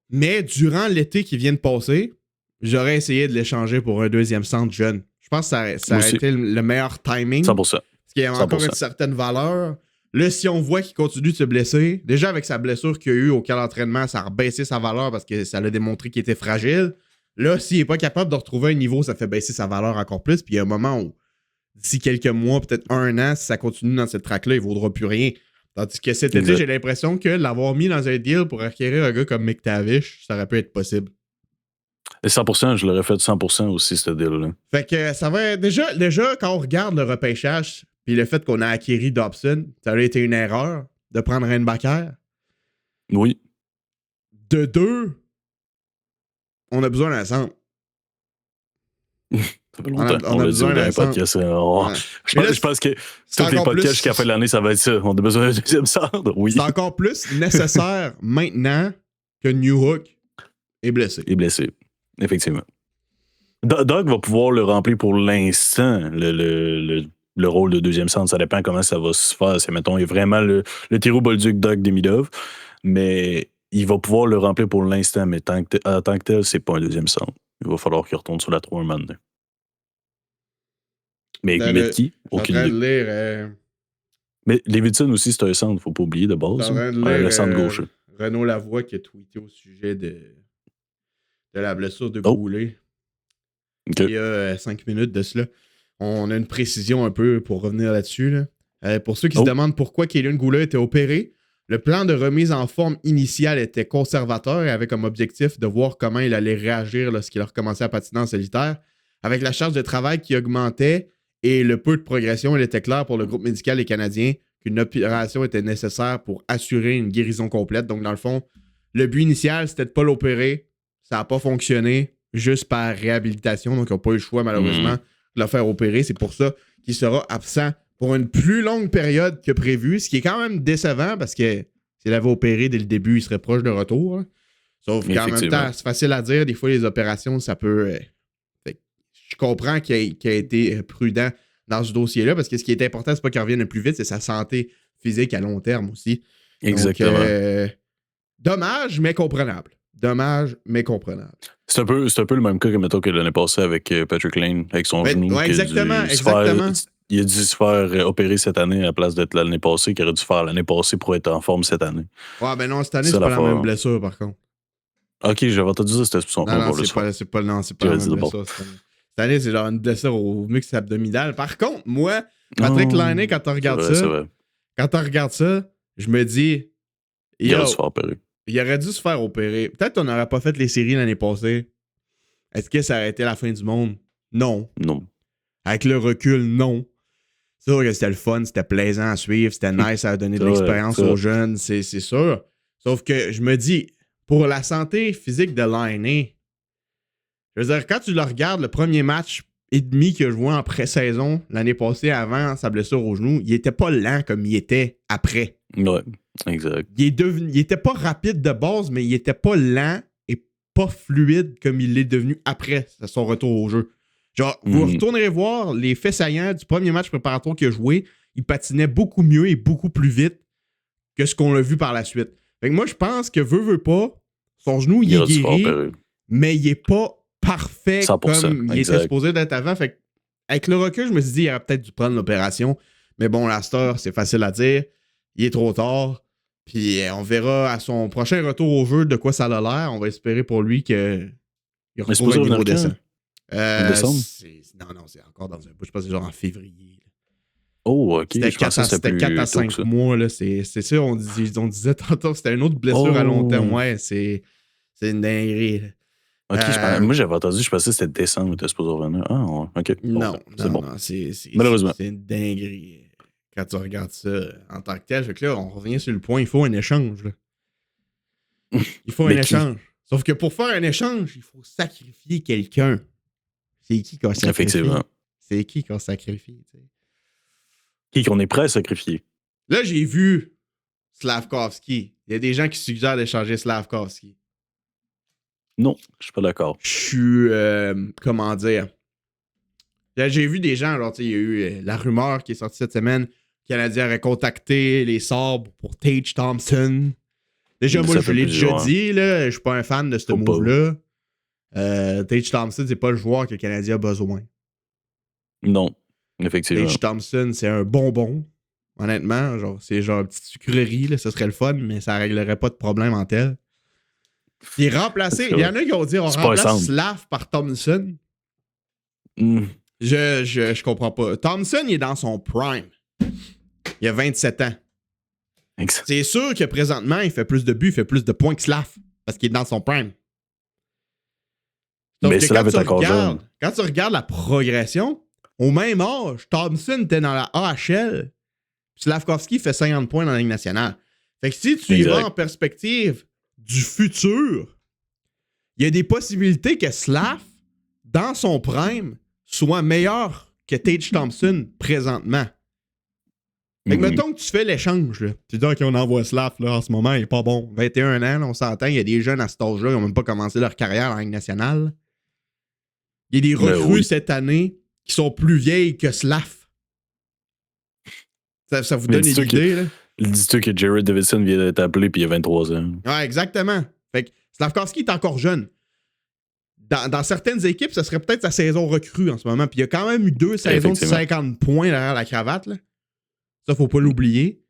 Mais durant l'été qui vient de passer, j'aurais essayé de l'échanger pour un 2e centre jeune. Je pense que ça a été le meilleur timing. 100%. Parce qu'il y a encore une certaine valeur. Là, si on voit qu'il continue de se blesser, déjà avec sa blessure qu'il a eue au camp d'entraînement, ça a rebaissé sa valeur parce que ça l'a démontré qu'il était fragile. Là, s'il n'est pas capable de retrouver un niveau, ça fait baisser sa valeur encore plus. Puis il y a un moment où, d'ici quelques mois, peut-être 1 an, si ça continue dans cette track-là, il ne vaudra plus rien. Tandis que cet été, j'ai l'impression que l'avoir mis dans un deal pour acquérir un gars comme McTavish, ça aurait pu être possible. Et 100%, je l'aurais fait 100% aussi, ce deal-là. Fait que ça va... Déjà, quand on regarde le repêchage... Puis le fait qu'on a acquéri Dobson, ça aurait été une erreur de prendre Reinbacker. Oui. De 2, on a besoin d'un centre. Ça fait longtemps qu'on l'a dit dans un podcast. Je pense que tous les podcasts jusqu'à la fin de l'année, ça va être ça. On a besoin d'un 2e centre. Oui. C'est encore plus nécessaire maintenant que New Hook est blessé. Effectivement. Doug va pouvoir le remplir pour l'instant, le rôle de 2e centre. Ça dépend comment ça va se faire. C'est, mettons, il y a vraiment le Thierry Bolduc Doug Demidov, mais il va pouvoir le remplir pour l'instant, mais en tant que tel, c'est pas un 2e centre. Il va falloir qu'il retourne sur la 3 maintenant. Mais qui? Aucune idée. Mais Levinson aussi, c'est un centre, faut pas oublier de base. Le centre gauche. Renaud Lavoie qui a tweeté au sujet de la blessure de Goulet. Il y a 5 minutes de cela. On a une précision un peu pour revenir là-dessus. Là. Pour ceux qui se demandent pourquoi Kaelin Goulet était opéré, le plan de remise en forme initiale était conservateur et avait comme objectif de voir comment il allait réagir lorsqu'il a recommencé à patiner en solitaire. Avec la charge de travail qui augmentait et le peu de progression, il était clair pour le groupe médical des Canadiens qu'une opération était nécessaire pour assurer une guérison complète. Donc, dans le fond, le but initial, c'était de ne pas l'opérer. Ça n'a pas fonctionné, juste par réhabilitation. Donc, ils n'ont pas eu le choix, malheureusement, de le faire opérer. C'est pour ça qu'il sera absent pour une plus longue période que prévu, ce qui est quand même décevant parce que s'il avait opéré dès le début, il serait proche de retour. Hein. Sauf qu'en même temps, c'est facile à dire. Des fois, les opérations, ça peut... Je comprends qu'il a été prudent dans ce dossier-là, parce que ce qui est important, c'est pas qu'il revienne le plus vite, c'est sa santé physique à long terme aussi. Exactement. Donc, dommage, mais comprenable. Dommage, mais comprenable. C'est un peu le même cas que, mettons, que l'année passée avec Patrick Lane, avec son genou. Ouais, exactement. Il a dû se faire opérer cette année à la place d'être l'année passée, qu'il aurait dû faire l'année passée pour être en forme cette année. Ouais, ben non, cette année, c'est pas la même blessure, par contre. Ok, j'avais entendu ça, c'était son Non, c'est pas la même blessure cette année. Cette année, c'est genre une blessure au muscle abdominal. Par contre, moi, Patrick Laine, quand tu regardes ça, je me dis... Il aurait dû se faire opérer. Il aurait dû se faire opérer. Peut-être qu'on n'aurait pas fait les séries l'année passée. Est-ce que ça aurait été la fin du monde? Non. Non. Avec le recul, non. C'est sûr que c'était le fun, c'était plaisant à suivre, c'était nice à donner de l'expérience aux jeunes, c'est sûr. Sauf que je me dis, pour la santé physique de Laine, je veux dire, quand tu le regardes, le premier match et demi que je vois en pré-saison l'année passée avant sa blessure au genou, il était pas lent comme il était après. Ouais, exact. Il était pas rapide de base, mais il était pas lent et pas fluide comme il l'est devenu après son retour au jeu. Genre, vous retournerez voir les faits saillants du premier match préparatoire qu'il a joué, il patinait beaucoup mieux et beaucoup plus vite que ce qu'on a vu par la suite. Fait que moi, je pense que veut pas, son genou, il est guéri, mais il est pas parfait 100%, comme il était supposé d'être avant. Fait que, avec le recul, je me suis dit, il aurait peut-être dû prendre l'opération. Mais bon, la star, c'est facile à dire. Il est trop tard. Puis on verra à son prochain retour au jeu de quoi ça a l'air. On va espérer pour lui qu'il retrouve un niveau décent. Décembre? Non, c'est encore dans un bout. Je pense que c'est genre en février. Oh, ok. C'était 4 à 5 mois. Là. C'est ça, on disait tantôt. C'était une autre blessure à long terme. Ouais, c'est une dinguerie. Là. Ok, moi j'avais entendu, je pensais que c'était décembre, t'es supposé revenir. Ah, ouais, ok. Non, c'est bon. Malheureusement. C'est une dinguerie. Quand tu regardes ça en tant que tel, fait que là, on revient sur le point, il faut un échange. Là. Il faut un échange. Sauf que pour faire un échange, il faut sacrifier quelqu'un. C'est qui qu'on sacrifie? Effectivement. C'est qui qu'on sacrifie? T'sais? Qui qu'on est prêt à sacrifier? Là, j'ai vu Slavkovski. Il y a des gens qui suggèrent d'échanger Slavkovski. Non, je suis pas d'accord. Je suis... comment dire? Là, j'ai vu des gens, alors il y a eu la rumeur qui est sortie cette semaine, le Canadien aurait contacté les Sabres pour Tage Thompson. Déjà, moi, je l'ai déjà dit, là, je suis pas un fan de ce move-là. Tage Thompson, c'est pas le joueur que le Canadien a besoin. Non, effectivement. Tage Thompson, c'est un bonbon, honnêtement. Genre, c'est genre une petite sucrerie, là, ce serait le fun, mais ça réglerait pas de problème en tel. Il est remplacé. Il y en a qui ont dit on remplace Slav par Thompson. Je comprends pas. Thompson, il est dans son prime. Il a 27 ans. Exact. C'est sûr que présentement, il fait plus de buts, il fait plus de points que Slav. Parce qu'il est dans son prime. Donc, mais Slav est encore jeune. Quand tu regardes la progression, au même âge, Thompson était dans la AHL. Slavkovski fait 50 points dans la Ligue nationale. Fait que si tu y vas en perspective du futur, il y a des possibilités que Slav, dans son prime, soit meilleur que Tage Thompson présentement. Fait que mettons que tu fais l'échange, là. Tu dis, OK, on envoie Slav, là, en ce moment, il est pas bon. 21 ans, là, on s'entend, il y a des jeunes à cet âge-là, ils n'ont même pas commencé leur carrière en Ligue nationale. Il y a des recrues cette année qui sont plus vieilles que Slav. Ça vous donne une idée, là? Dis-toi que Jared Davidson vient d'être appelé puis il a 23 ans. Ouais, exactement. Fait que Slavkovski est encore jeune. Dans certaines équipes, ce serait peut-être sa saison recrue en ce moment. Puis il y a quand même eu 2 saisons de 50 points derrière la cravate. Là. Ça, faut pas l'oublier.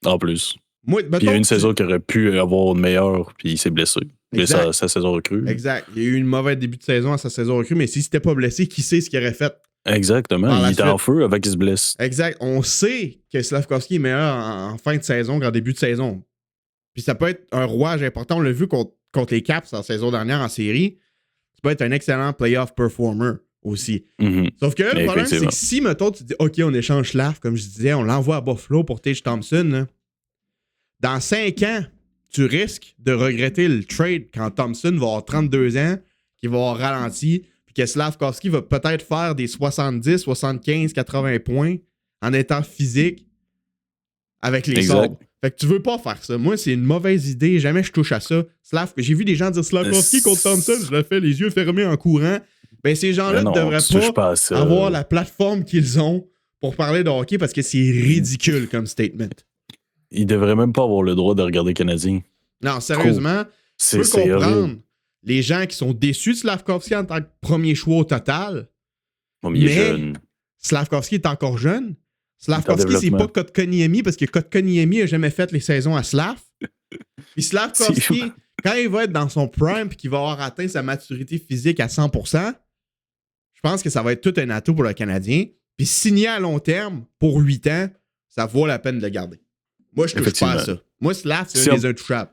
En plus. Moi, il y a eu une saison qui aurait pu avoir une meilleure, puis il s'est blessé. Sa saison recrue. Exact. Il y a eu une mauvaise début de saison à sa saison recrue, mais s'il s'était pas blessé, qui sait ce qu'il aurait fait? Exactement. Il était en feu avant qu'il se blesse. Exact. On sait que Slavkovski est meilleur en fin de saison qu'en début de saison. Puis ça peut être un rouage important. On l'a vu contre les Caps la saison dernière en série. Ça peut être un excellent playoff performer aussi. Sauf que là, le problème, c'est que si, mettons, tu dis, OK, on échange Slav, comme je disais, on l'envoie à Buffalo pour Tage Thompson, là, dans 5 ans, tu risques de regretter le trade quand Thompson va avoir 32 ans, qu'il va avoir ralenti, puis que Slavkovski va peut-être faire des 70, 75, 80 points en étant physique avec les Sabres. Fait que tu veux pas faire ça. Moi, c'est une mauvaise idée. Jamais je touche à ça. J'ai vu des gens dire Slavkovski contre Thompson. Je le fais les yeux fermés en courant. Ben, ces gens-là ne devraient pas avoir la plateforme qu'ils ont pour parler de hockey parce que c'est ridicule comme statement. Il devrait même pas avoir le droit de regarder Canadien. Non, sérieusement, je peux comprendre les gens qui sont déçus de Slavkovski en tant que premier choix au total. Bon, mais il est jeune. Slavkovski est encore jeune. Slavkovski, c'est pas Kotkaniemi parce que Kotkaniemi a jamais fait les saisons à Slav. Puis Slavkovski, quand il va être dans son prime et qu'il va avoir atteint sa maturité physique à 100%, je pense que ça va être tout un atout pour le Canadien. Puis signer à long terme pour 8 ans, ça vaut la peine de le garder. Moi, je touche pas à ça. Moi, Slav, c'est un des intouchables.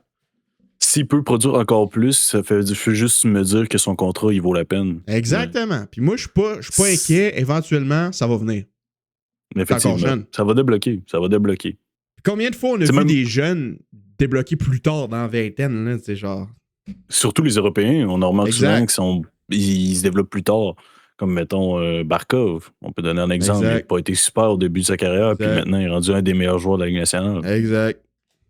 S'il peut produire encore plus, ça fait juste me dire que son contrat, il vaut la peine. Exactement. Ouais. Puis moi, je suis pas inquiet. Éventuellement, ça va venir. Effectivement. Ça va débloquer. Puis combien de fois on a vu des jeunes débloquer plus tard dans la vingtaine, là, c'est genre... Surtout les Européens, on a remarqué souvent qu'ils se développent plus tard. Comme, mettons, Barkov. On peut donner un exemple. Exact. Il n'a pas été super au début de sa carrière, exact. Puis maintenant, il est rendu un des meilleurs joueurs de la Ligue nationale. Exact.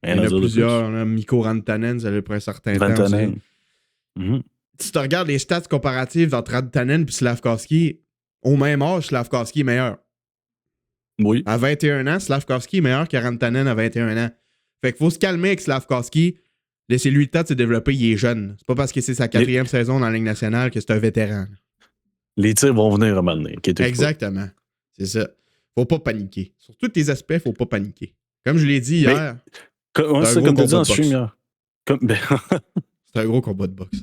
Il y en a plusieurs. On a Mikko Rantanen, ça fait un certain temps aussi. Mm-hmm. Si tu regardes les stats comparatives entre Rantanen et Slavkovski, au même âge, Slavkovski est meilleur. Oui. À 21 ans, Slavkovski est meilleur que Rantanen à 21 ans. Fait qu'il faut se calmer avec Slavkovski. Laissez-lui le temps de se développer, il est jeune. C'est pas parce que c'est sa 4e saison dans la Ligue nationale que c'est un vétéran. Les tirs vont venir à un moment donné. Exactement. C'est ça. Faut pas paniquer. Sur tous tes aspects, faut pas paniquer. Comme je l'ai dit hier. C'est comme tu as dit en stream hier. C'est un gros combat de boxe.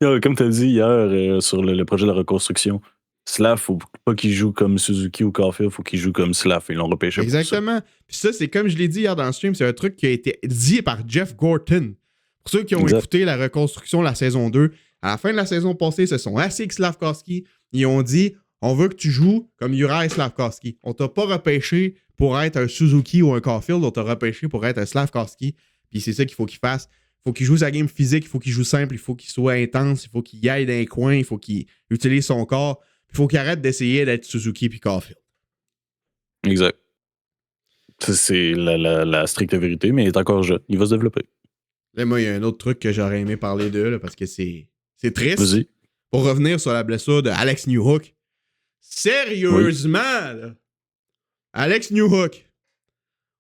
Comme tu as dit hier sur le projet de la reconstruction, Slav, faut pas qu'il joue comme Suzuki ou Caulfield, faut qu'il joue comme Slav. Ils l'ont repêché. Exactement. Puis ça, c'est comme je l'ai dit hier dans le stream, c'est un truc qui a été dit par Jeff Gorton. Pour ceux qui ont écouté la reconstruction de la saison 2, à la fin de la saison passée, ils se sont assis avec Slavkovski. Ils ont dit, on veut que tu joues comme Juraj Slavkovski. On t'a pas repêché pour être un Suzuki ou un Caulfield, on t'a repêché pour être un Slavkovski. Puis c'est ça qu'il faut qu'il fasse. Il faut qu'il joue sa game physique, il faut qu'il joue simple, il faut qu'il soit intense, il faut qu'il aille dans les coins, il faut qu'il utilise son corps. Il faut qu'il arrête d'essayer d'être Suzuki puis Caulfield. Exact. C'est la stricte vérité, mais il est encore jeune. Il va se développer. Là, moi, il y a un autre truc que j'aurais aimé parler d'eux, là, parce que c'est triste. Vas-y. Pour revenir sur la blessure de Alex Newhook. Sérieusement, là. Alex Newhook.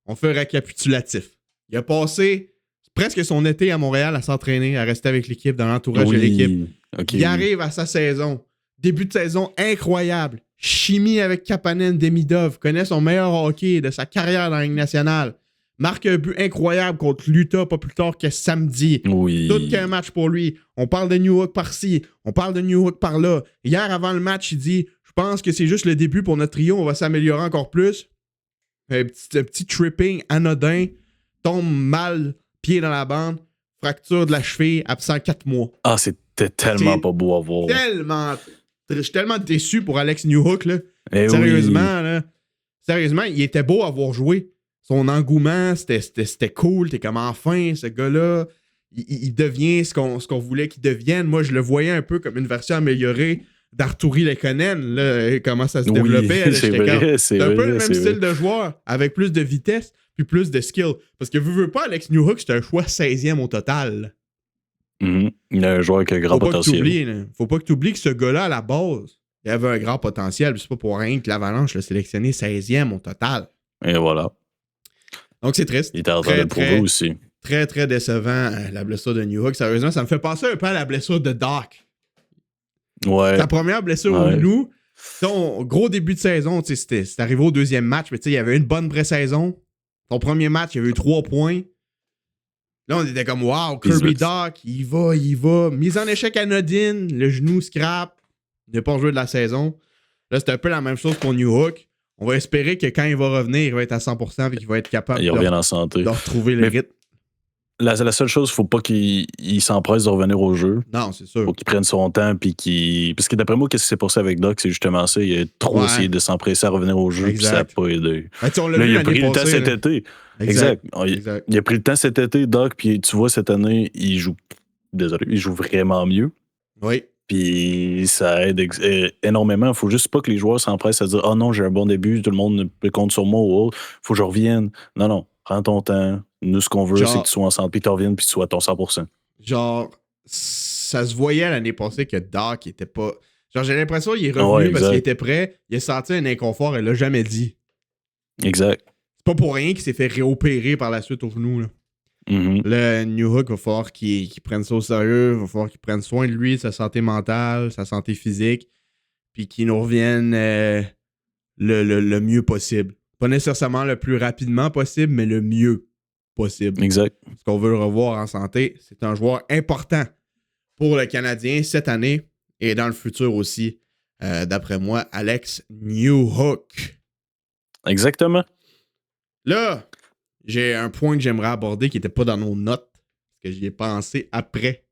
On fait un récapitulatif. Il a passé presque son été à Montréal à s'entraîner, à rester avec l'équipe, dans l'entourage de l'équipe. Okay. Il arrive à sa saison. Début de saison incroyable. Chimie avec Kapanen, Demidov. Connaît son meilleur hockey de sa carrière dans la Ligue nationale. Marque un but incroyable contre l'Utah pas plus tard que samedi. Oui. Tout qu'un match pour lui. On parle de Newhook par-ci. On parle de Newhook par-là. Hier, avant le match, il dit « Je pense que c'est juste le début pour notre trio. On va s'améliorer encore plus. » Un petit tripping anodin. Tombe mal, pied dans la bande. Fracture de la cheville, absent 4 mois. Ah, c'était tellement pas beau à voir. Je suis tellement déçu pour Alex Newhook, là. Sérieusement, là. Sérieusement, il était beau à voir jouer. Son engouement, c'était cool. T'es comme enfin, ce gars-là, il devient ce qu'on voulait qu'il devienne. Moi, je le voyais un peu comme une version améliorée d'Arturi Lekonen, là, comment ça se développait. C'est un peu le même style de joueur, avec plus de vitesse puis plus de skill. Parce que veux pas, Alex Newhook, c'est un choix 16e au total. Mm-hmm. Il a un joueur qui a un grand potentiel. Faut pas que tu oublies que ce gars-là, à la base, il avait un grand potentiel. C'est pas pour rien que l'Avalanche l'a sélectionné 16e au total. Et voilà. Donc, c'est triste. Il était en train de le prouver aussi. Très, très décevant, la blessure de Newhook. Sérieusement, ça me fait penser un peu à la blessure de Doc. Ouais. Ta première blessure au genou, ton gros début de saison, c'est arrivé au deuxième match, mais il y avait une bonne pré-saison. Ton premier match, il y avait eu 3 points. Là, on était comme, wow, Kirby Doc, il va. Mise en échec anodine, le genou scrap. Il n'a pas joué de la saison. Là, c'est un peu la même chose pour Newhook. On va espérer que quand il va revenir, il va être à 100% et qu'il va être capable de retrouver le rythme. La seule chose, il ne faut pas qu'il s'empresse de revenir au jeu. Non, c'est sûr. Il faut qu'il prenne son temps. Puis parce que d'après moi, qu'est-ce qui s'est passé avec Doc? C'est justement ça. Il a trop essayé de s'empresser à revenir au jeu. Puis ça n'a pas aidé. Il a pris le temps cet été. Exact. Il a pris le temps cet été, Doc. Puis tu vois, cette année, il joue vraiment mieux. Oui. Puis ça aide énormément. Il faut juste pas que les joueurs s'empressent à dire « Ah non, j'ai un bon début, tout le monde compte sur moi ou autre. Faut que je revienne. » Non. Prends ton temps. Nous, ce qu'on veut, c'est que tu sois ensemble, puis que tu reviennes, puis que tu sois à ton 100%. Genre, ça se voyait l'année passée que Doc était pas... Genre, j'ai l'impression qu'il est revenu parce qu'il était prêt. Il a senti un inconfort, il l'a jamais dit. Exact. C'est pas pour rien qu'il s'est fait réopérer par la suite au genou. Là. Mhm. Le New Hook, va falloir qu'il prenne ça au sérieux, va falloir qu'il prenne soin de lui, de sa santé mentale, sa santé physique, puis qu'il nous revienne le mieux possible. Pas nécessairement le plus rapidement possible, mais le mieux possible. Exact. Parce qu'on veut le revoir en santé. C'est un joueur important pour le Canadien cette année et dans le futur aussi. D'après moi, Alex Newhook. Exactement. Là, j'ai un point que j'aimerais aborder qui n'était pas dans nos notes, parce que j'y ai pensé après.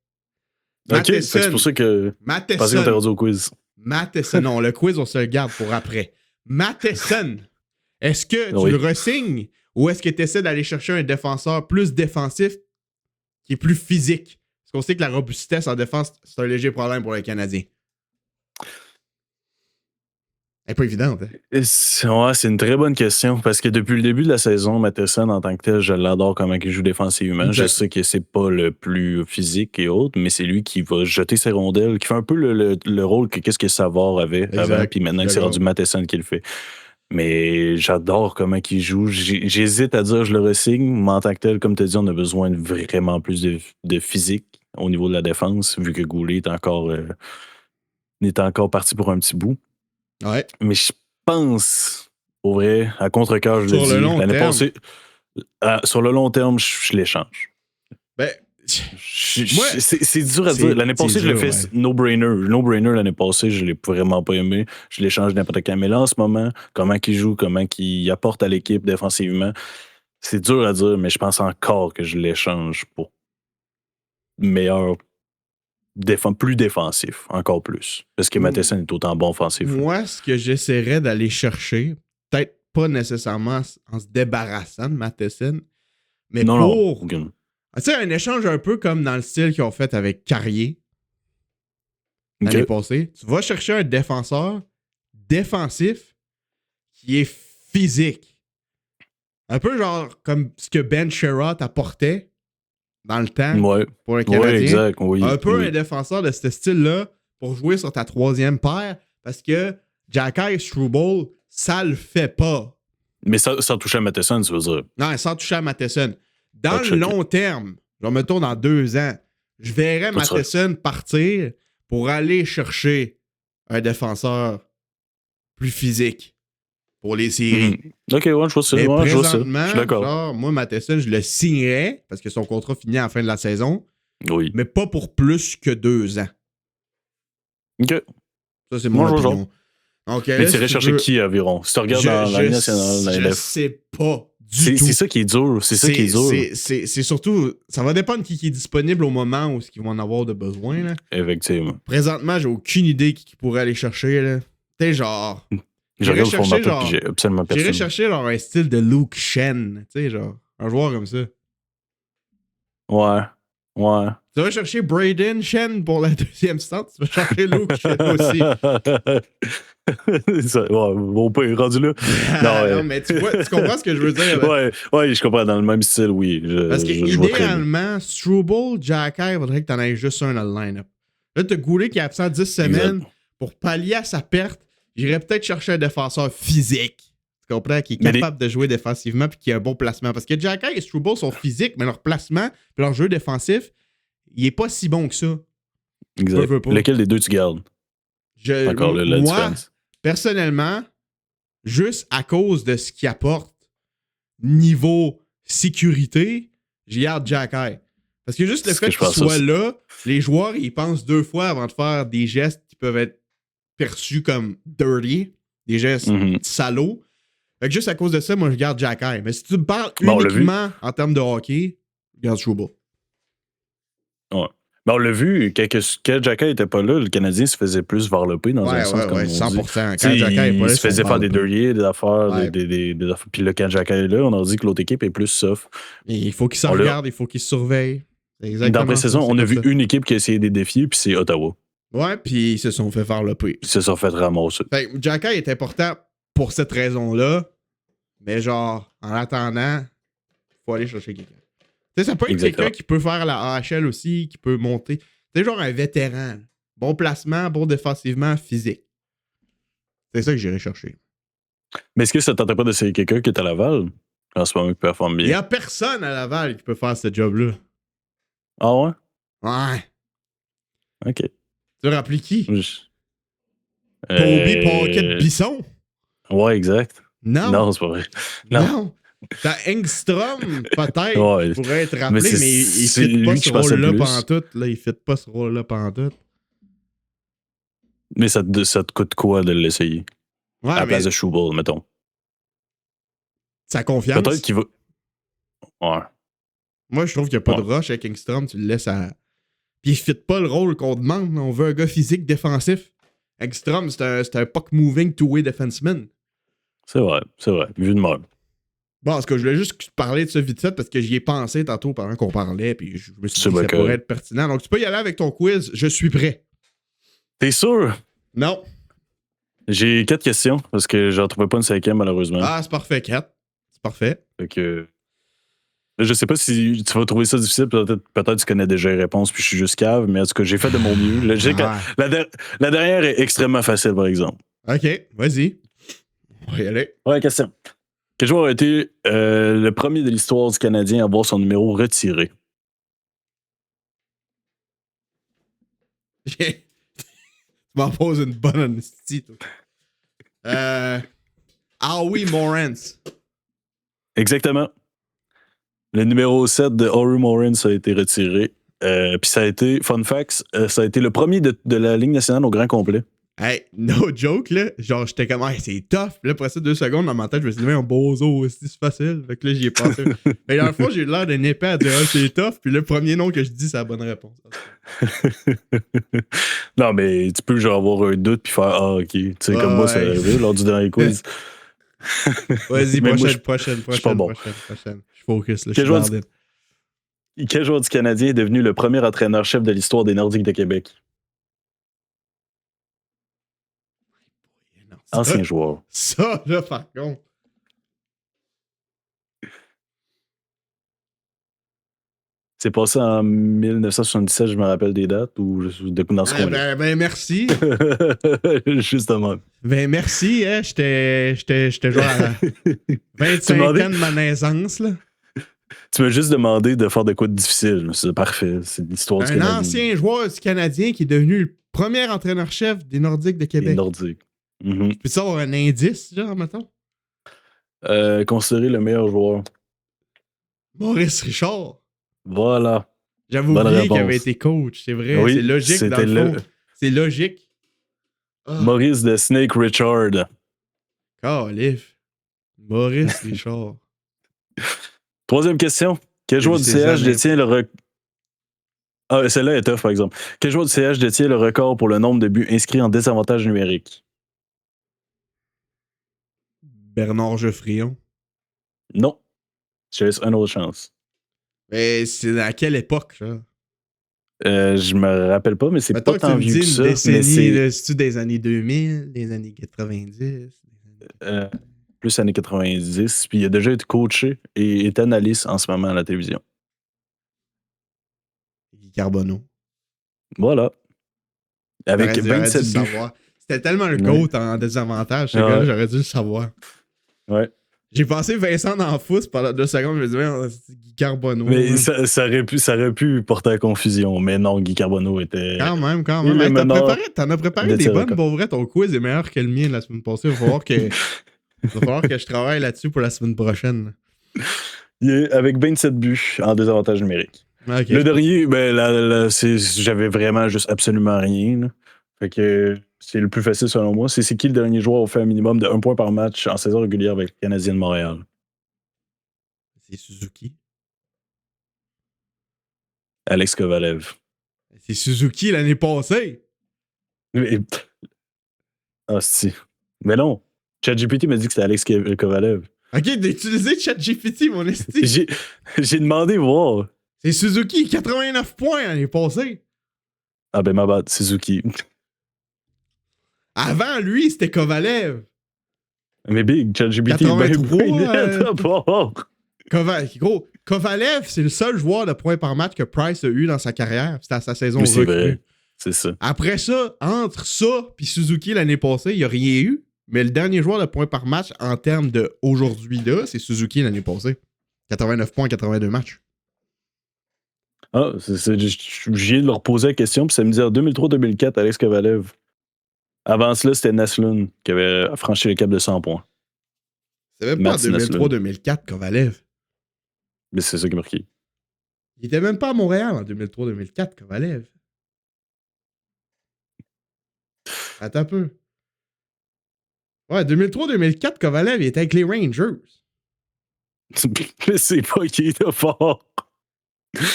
Ok, c'est pour ça que je pensais qu'on t'avait rendu au quiz. Matheson, non, le quiz, on se le garde pour après. Matheson, est-ce que tu Oui. le re-signes ou est-ce que tu essaies d'aller chercher un défenseur plus défensif qui est plus physique? Parce qu'on sait que la robustesse en défense, c'est un léger problème pour les Canadiens. Elle est pas évidente. Hein? C'est une très bonne question parce que depuis le début de la saison, Matheson en tant que tel, je l'adore comment il joue défensivement. Exact. Je sais que c'est pas le plus physique et autres, mais c'est lui qui va jeter ses rondelles, qui fait un peu le rôle que qu'est-ce que Savard avait Exact. avant, puis maintenant que c'est rendu Matheson qui le fait. Mais j'adore comment il joue. J'hésite à dire je le re-signe, mais en tant que tel, comme tu as dit, on a besoin de vraiment plus de physique au niveau de la défense, vu que Goulet est encore parti pour un petit bout. Ouais. Mais je pense, au vrai, à contre-cœur, je Sur le dis, le long l'année terme. passée, sur le long terme, je l'échange. Ben, Moi, c'est dur à dire. L'année passée, je l'ai fait no-brainer. No-brainer, l'année passée, je l'ai vraiment pas aimé. Je l'échange n'importe quand. Mais là, en ce moment, comment il joue, comment il apporte à l'équipe défensivement, c'est dur à dire, mais je pense encore que je l'échange pour meilleur plus défensif, encore plus. Parce que Matheson est autant bon offensif. Moi, ce que j'essaierais d'aller chercher, peut-être pas nécessairement en se débarrassant de Matheson, mais pour... Tu sais, un échange un peu comme dans le style qu'ils ont fait avec Carrier l'année passée. Tu vas chercher un défenseur défensif qui est physique. Un peu genre comme ce que Ben Sherratt apportait dans le temps pour le Canadien. Ouais, exact. Oui, un peu un défenseur de ce style-là pour jouer sur ta troisième paire parce que Jacky Struble, ça le fait pas. Mais sans toucher à Matheson, tu veux dire? Non, sans toucher à Matheson. Dans le long terme, genre mettons dans 2 ans, je verrais Matheson partir pour aller chercher un défenseur plus physique pour les séries. Ok, ouais, je vois ça. Mais présentement, je suis d'accord. Genre, moi, Matheson, je le signerais parce que son contrat finit à la fin de la saison. Oui. Mais pas pour plus que 2 ans. Ok. Ça, c'est mon opinion. Donc, mais tu irais chercher qui environ? Si tu regardes dans la Ligue nationale, je sais pas du tout. C'est ça qui est dur. C'est surtout... Ça va dépendre qui est disponible au moment où ils vont en avoir de besoin. Là. Effectivement. Présentement, j'ai aucune idée qui pourrait aller chercher. Là. T'sais, genre... J'irais chercher genre... J'ai absolument personne. J'irais chercher genre un style de Luke Shen. Tu sais, genre... Un joueur comme ça. Ouais. Tu vas chercher Braden Shen pour la deuxième start. Tu vas chercher Luke Shen aussi. Mon père rendu là. Non, mais tu comprends ce que je veux dire. Ouais, je comprends. Dans le même style, oui. Parce que idéalement, Struble, Jacky, il faudrait que tu en aies juste un dans le line-up. Là, tu as Goulet qui est absent 10 semaines. Exact. Pour pallier à sa perte, j'irais peut-être chercher un défenseur physique. Tu comprends? Qui est capable de jouer défensivement et qui a un bon placement. Parce que Jacky et Struble sont physiques, mais leur placement et leur jeu défensif, il est pas si bon que ça. Exact. Lequel des deux tu gardes? Encore là, la différence. Personnellement, juste à cause de ce qu'il apporte niveau sécurité, je garde Jacky. Parce que juste le fait qu'il soit là, les joueurs, ils pensent 2 fois avant de faire des gestes qui peuvent être perçus comme dirty, des gestes salauds. Fait que juste à cause de ça, moi, je garde Jacky. Mais si tu me parles uniquement en termes de hockey, je garde Struble. Ouais. Ben on l'a vu, quand Jacky n'était pas là, le Canadien se faisait plus varloper dans un sens comme on 100%. Quand Jacky est pas là, il se faisait faire des derriers, des affaires, des affaires. Puis là, quand Jacky est là, on a dit que l'autre équipe est plus soft. Et il faut qu'il se regarde, il faut qu'il se surveille. Dans la pré-saison, on a vu une équipe qui a essayé de les défier, puis c'est Ottawa. Ouais, puis ils se sont fait varloper. Ils se sont fait ramasser. Fait que Jacky est important pour cette raison-là, mais genre, en attendant, il faut aller chercher quelqu'un. Tu sais, ça peut être quelqu'un qui peut faire la AHL aussi, qui peut monter. Tu sais, genre un vétéran. Bon placement, bon défensivement, physique. C'est ça que j'irai chercher. Mais est-ce que ça tentait pas d'essayer quelqu'un qui est à Laval en ce moment qui performe Il bien? y a personne à Laval qui peut faire ce job-là. Ah ouais? Ouais. Ok. Tu te rappelles qui? Je- Toby Pocket Bisson? Ouais, exact. Non. Non, c'est pas vrai. Non. T'as Engstrom, peut-être, Ouais. qui pourrait être Mais rappelé, c'est- mais il c'est fit pas lui ce que je pensais rôle-là plus. pantoute. Là, il fit pas ce rôle-là pantoute. Mais ça te coûte quoi de l'essayer? Ouais, À la mais place de Schubel, mettons. sa confiance. Peut-être qu'il va. Ouais. Moi, je trouve qu'il n'y a pas de Ouais. rush avec Engstrom. Tu le laisses à. Puis il fit pas le rôle qu'on demande. On veut un gars physique défensif. Engstrom, c'est un puck-moving two-way defenseman. C'est vrai. Vu de même. Bon, en tout cas, je voulais juste te parler de ça vite fait parce que j'y ai pensé tantôt pendant qu'on parlait. Puis je me suis dit C'est que ça bien pourrait correct. être pertinent. Donc, tu peux y aller avec ton quiz. Je suis prêt. T'es sûr? Non. J'ai 4 questions parce que j'en trouvais pas une cinquième, malheureusement. Ah, c'est parfait, 4. C'est parfait. Fait que. Là, je sais pas si tu vas trouver ça difficile, peut-être que tu connais déjà les réponses, puis je suis juste cave, mais en tout cas, j'ai fait de mon mieux. La dernière est extrêmement facile, par exemple. Ok, vas-y. On va y aller. Ouais, question. Quel joueur a été le premier de l'histoire du Canadien à avoir son numéro retiré? Tu m'en poses une bonne honesty, toi. Howie Morans. Exactement. Le numéro 7 de Howie Morans a été retiré. Puis ça a été, fun facts, ça a été le premier de la Ligue nationale au grand complet. Hey, no joke, là. Genre, j'étais comme, hey, c'est tough. Puis là, après ça, 2 secondes dans ma tête, je me suis dit, mais un bozo, c'est facile. Fait que là, j'y ai pensé. Mais dans le fond, j'ai l'air d'un épais à dire, ah, c'est tough. Puis le premier nom que je dis, c'est la bonne réponse. Non, mais tu peux genre avoir un doute puis faire ah, ok. Tu sais, comme moi, ça arrivé lors du dernier quiz. Vas-y, Mais moi, prochaine. suis pas bon. Je focus, là. Quel joueur du Canadien est devenu le premier entraîneur-chef de l'histoire des Nordiques de Québec? Ancien joueur. Ça, là, par contre. C'est passé en 1977, je me rappelle des dates, ou dans ce coin-là. Ben, merci. Justement. Ben, merci, hein. J'étais genre à 25 ans de ma naissance, là. Tu m'as juste demandé de faire de quoi de difficile. C'est parfait. C'est l'histoire du Canadien. Un ancien joueur du Canadien qui est devenu le premier entraîneur-chef des Nordiques de Québec. Les Nordiques. Mm-hmm. Peux-tu avoir un indice, genre, mettons? Considéré le meilleur joueur. Maurice Richard. Voilà. J'avais oublié qu'il avait été coach. C'est vrai. Oui, c'est logique, dans le fond. C'est logique. Maurice de Snake Richard. Calif. Maurice Richard. Troisième question. Quel joueur du CH détient le record... Ah, celle-là est tough, par exemple. Quel joueur du CH détient le record pour le nombre de buts inscrits en désavantage numérique? Bernard Geoffrion. Non. Je te laisse une autre chance. Mais c'est à quelle époque, ça? Je me rappelle pas, mais c'est pas tant vieux que ça. C'est-tu des années 2000, des années 90? Plus années 90. Puis il a déjà été coaché et est analyste en ce moment à la télévision. Guy Carbonneau. Voilà. Avec 27 buts. C'était tellement le GOAT en désavantage, ce gars-là, j'aurais dû le savoir. Ouais. J'ai pensé Vincent D'Anfous pendant 2 secondes, je me disais, c'est Guy Carbonneau. Mais ça aurait pu porter à confusion, mais non, Guy Carbonneau était. Quand même. T'en as préparé des bonnes, pour vrai. Ton quiz est meilleur que le mien la semaine passée. Il va falloir que je travaille là-dessus pour la semaine prochaine. Avec 27 buts en désavantage numérique. Okay. Le dernier, j'avais vraiment juste absolument rien. Là. Fait que c'est le plus facile selon moi. C'est qui le dernier joueur qui a fait un minimum de 1 point par match en saison régulière avec le Canadien de Montréal? C'est Suzuki. Alex Kovalev. C'est Suzuki l'année passée. Si. Mais non. ChatGPT m'a dit que c'était Alex Kovalev. Ok, d'utiliser ChatGPT, mon esti. J'ai demandé voir. C'est Suzuki, 89 points l'année passée. Ah ben ma bad, Suzuki. Avant lui, c'était Kovalev. Mais big, ChatGPT 83. Gros, Kovalev, c'est le seul joueur de points par match que Price a eu dans sa carrière. C'était à sa saison recrue. C'est vrai, c'est ça. Après ça, entre ça puis Suzuki l'année passée, il n'y a rien eu. Mais le dernier joueur de points par match en termes de aujourd'hui, là, c'est Suzuki l'année passée. 89 points en 82 matchs. Ah, j'ai de leur poser la question, puis ça me dit en 2003-2004, Alex Kovalev. Avant cela, c'était Naslund qui avait franchi le cap de 100 points. C'est même pas en 2003-2004, Kovalev. Mais c'est ça qui est marqué. Il était même pas à Montréal en 2003-2004, Kovalev. Attends un peu. Ouais, 2003-2004, Kovalev, il était avec les Rangers. Mais c'est pas qui est fort.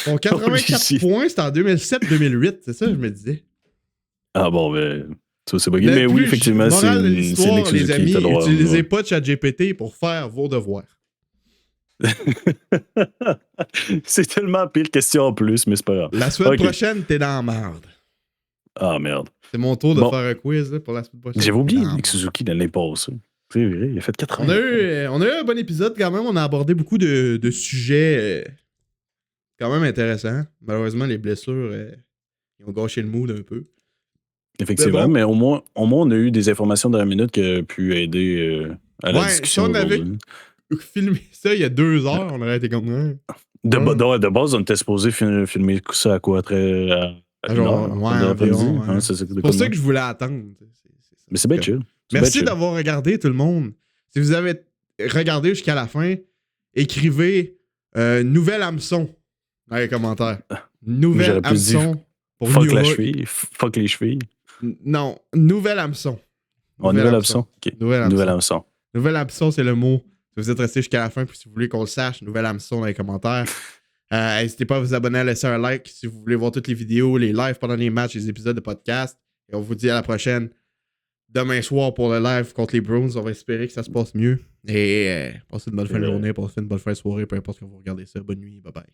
Son 84 points, c'était en 2007-2008, c'est ça que je me disais. Ah bon, ben, ça c'est pas gay. Mais oui, effectivement, c'est l'histoire, les amis, utilisez pas ChatGPT pour faire vos devoirs. C'est tellement pire question en plus, mais c'est pas grave. La semaine prochaine, t'es dans la merde. Ah merde. C'est mon tour de faire un quiz là, pour la semaine prochaine. J'avais oublié Nick Suzuki l'année passée. C'est vrai, il a fait 80. On a eu un bon épisode quand même. On a abordé beaucoup de sujets quand même intéressants. Malheureusement, les blessures ils ont gâché le mood un peu. Effectivement, mais au moins, on a eu des informations dans la minute qui ont pu aider à la discussion. Si on avait filmé ça il y a 2 heures, on aurait été comme... De base, on était supposé filmer ça à quoi? C'est pour ça que je voulais attendre. Mais c'est bien chill. Merci d'avoir regardé, tout le monde. Si vous avez regardé jusqu'à la fin, écrivez Nouvelle hameçon dans les commentaires. Nouvelle hameçon. Pour fuck la cheville. Fuck les chevilles. Non, Nouvelle hameçon. Nouvelle hameçon. OK. Nouvelle hameçon. Nouvelle hameçon, c'est le mot. Si vous êtes resté jusqu'à la fin, puis si vous voulez qu'on le sache, Nouvelle hameçon dans les commentaires. N'hésitez pas à vous abonner, à laisser un like si vous voulez voir toutes les vidéos, les lives pendant les matchs, les épisodes de podcast. Et on vous dit à la prochaine. Demain soir pour le live contre les Bruins. On va espérer que ça se passe mieux. Et passez une bonne fin de journée, passez une bonne fin de soirée, peu importe quand vous regardez ça. Bonne nuit, bye bye.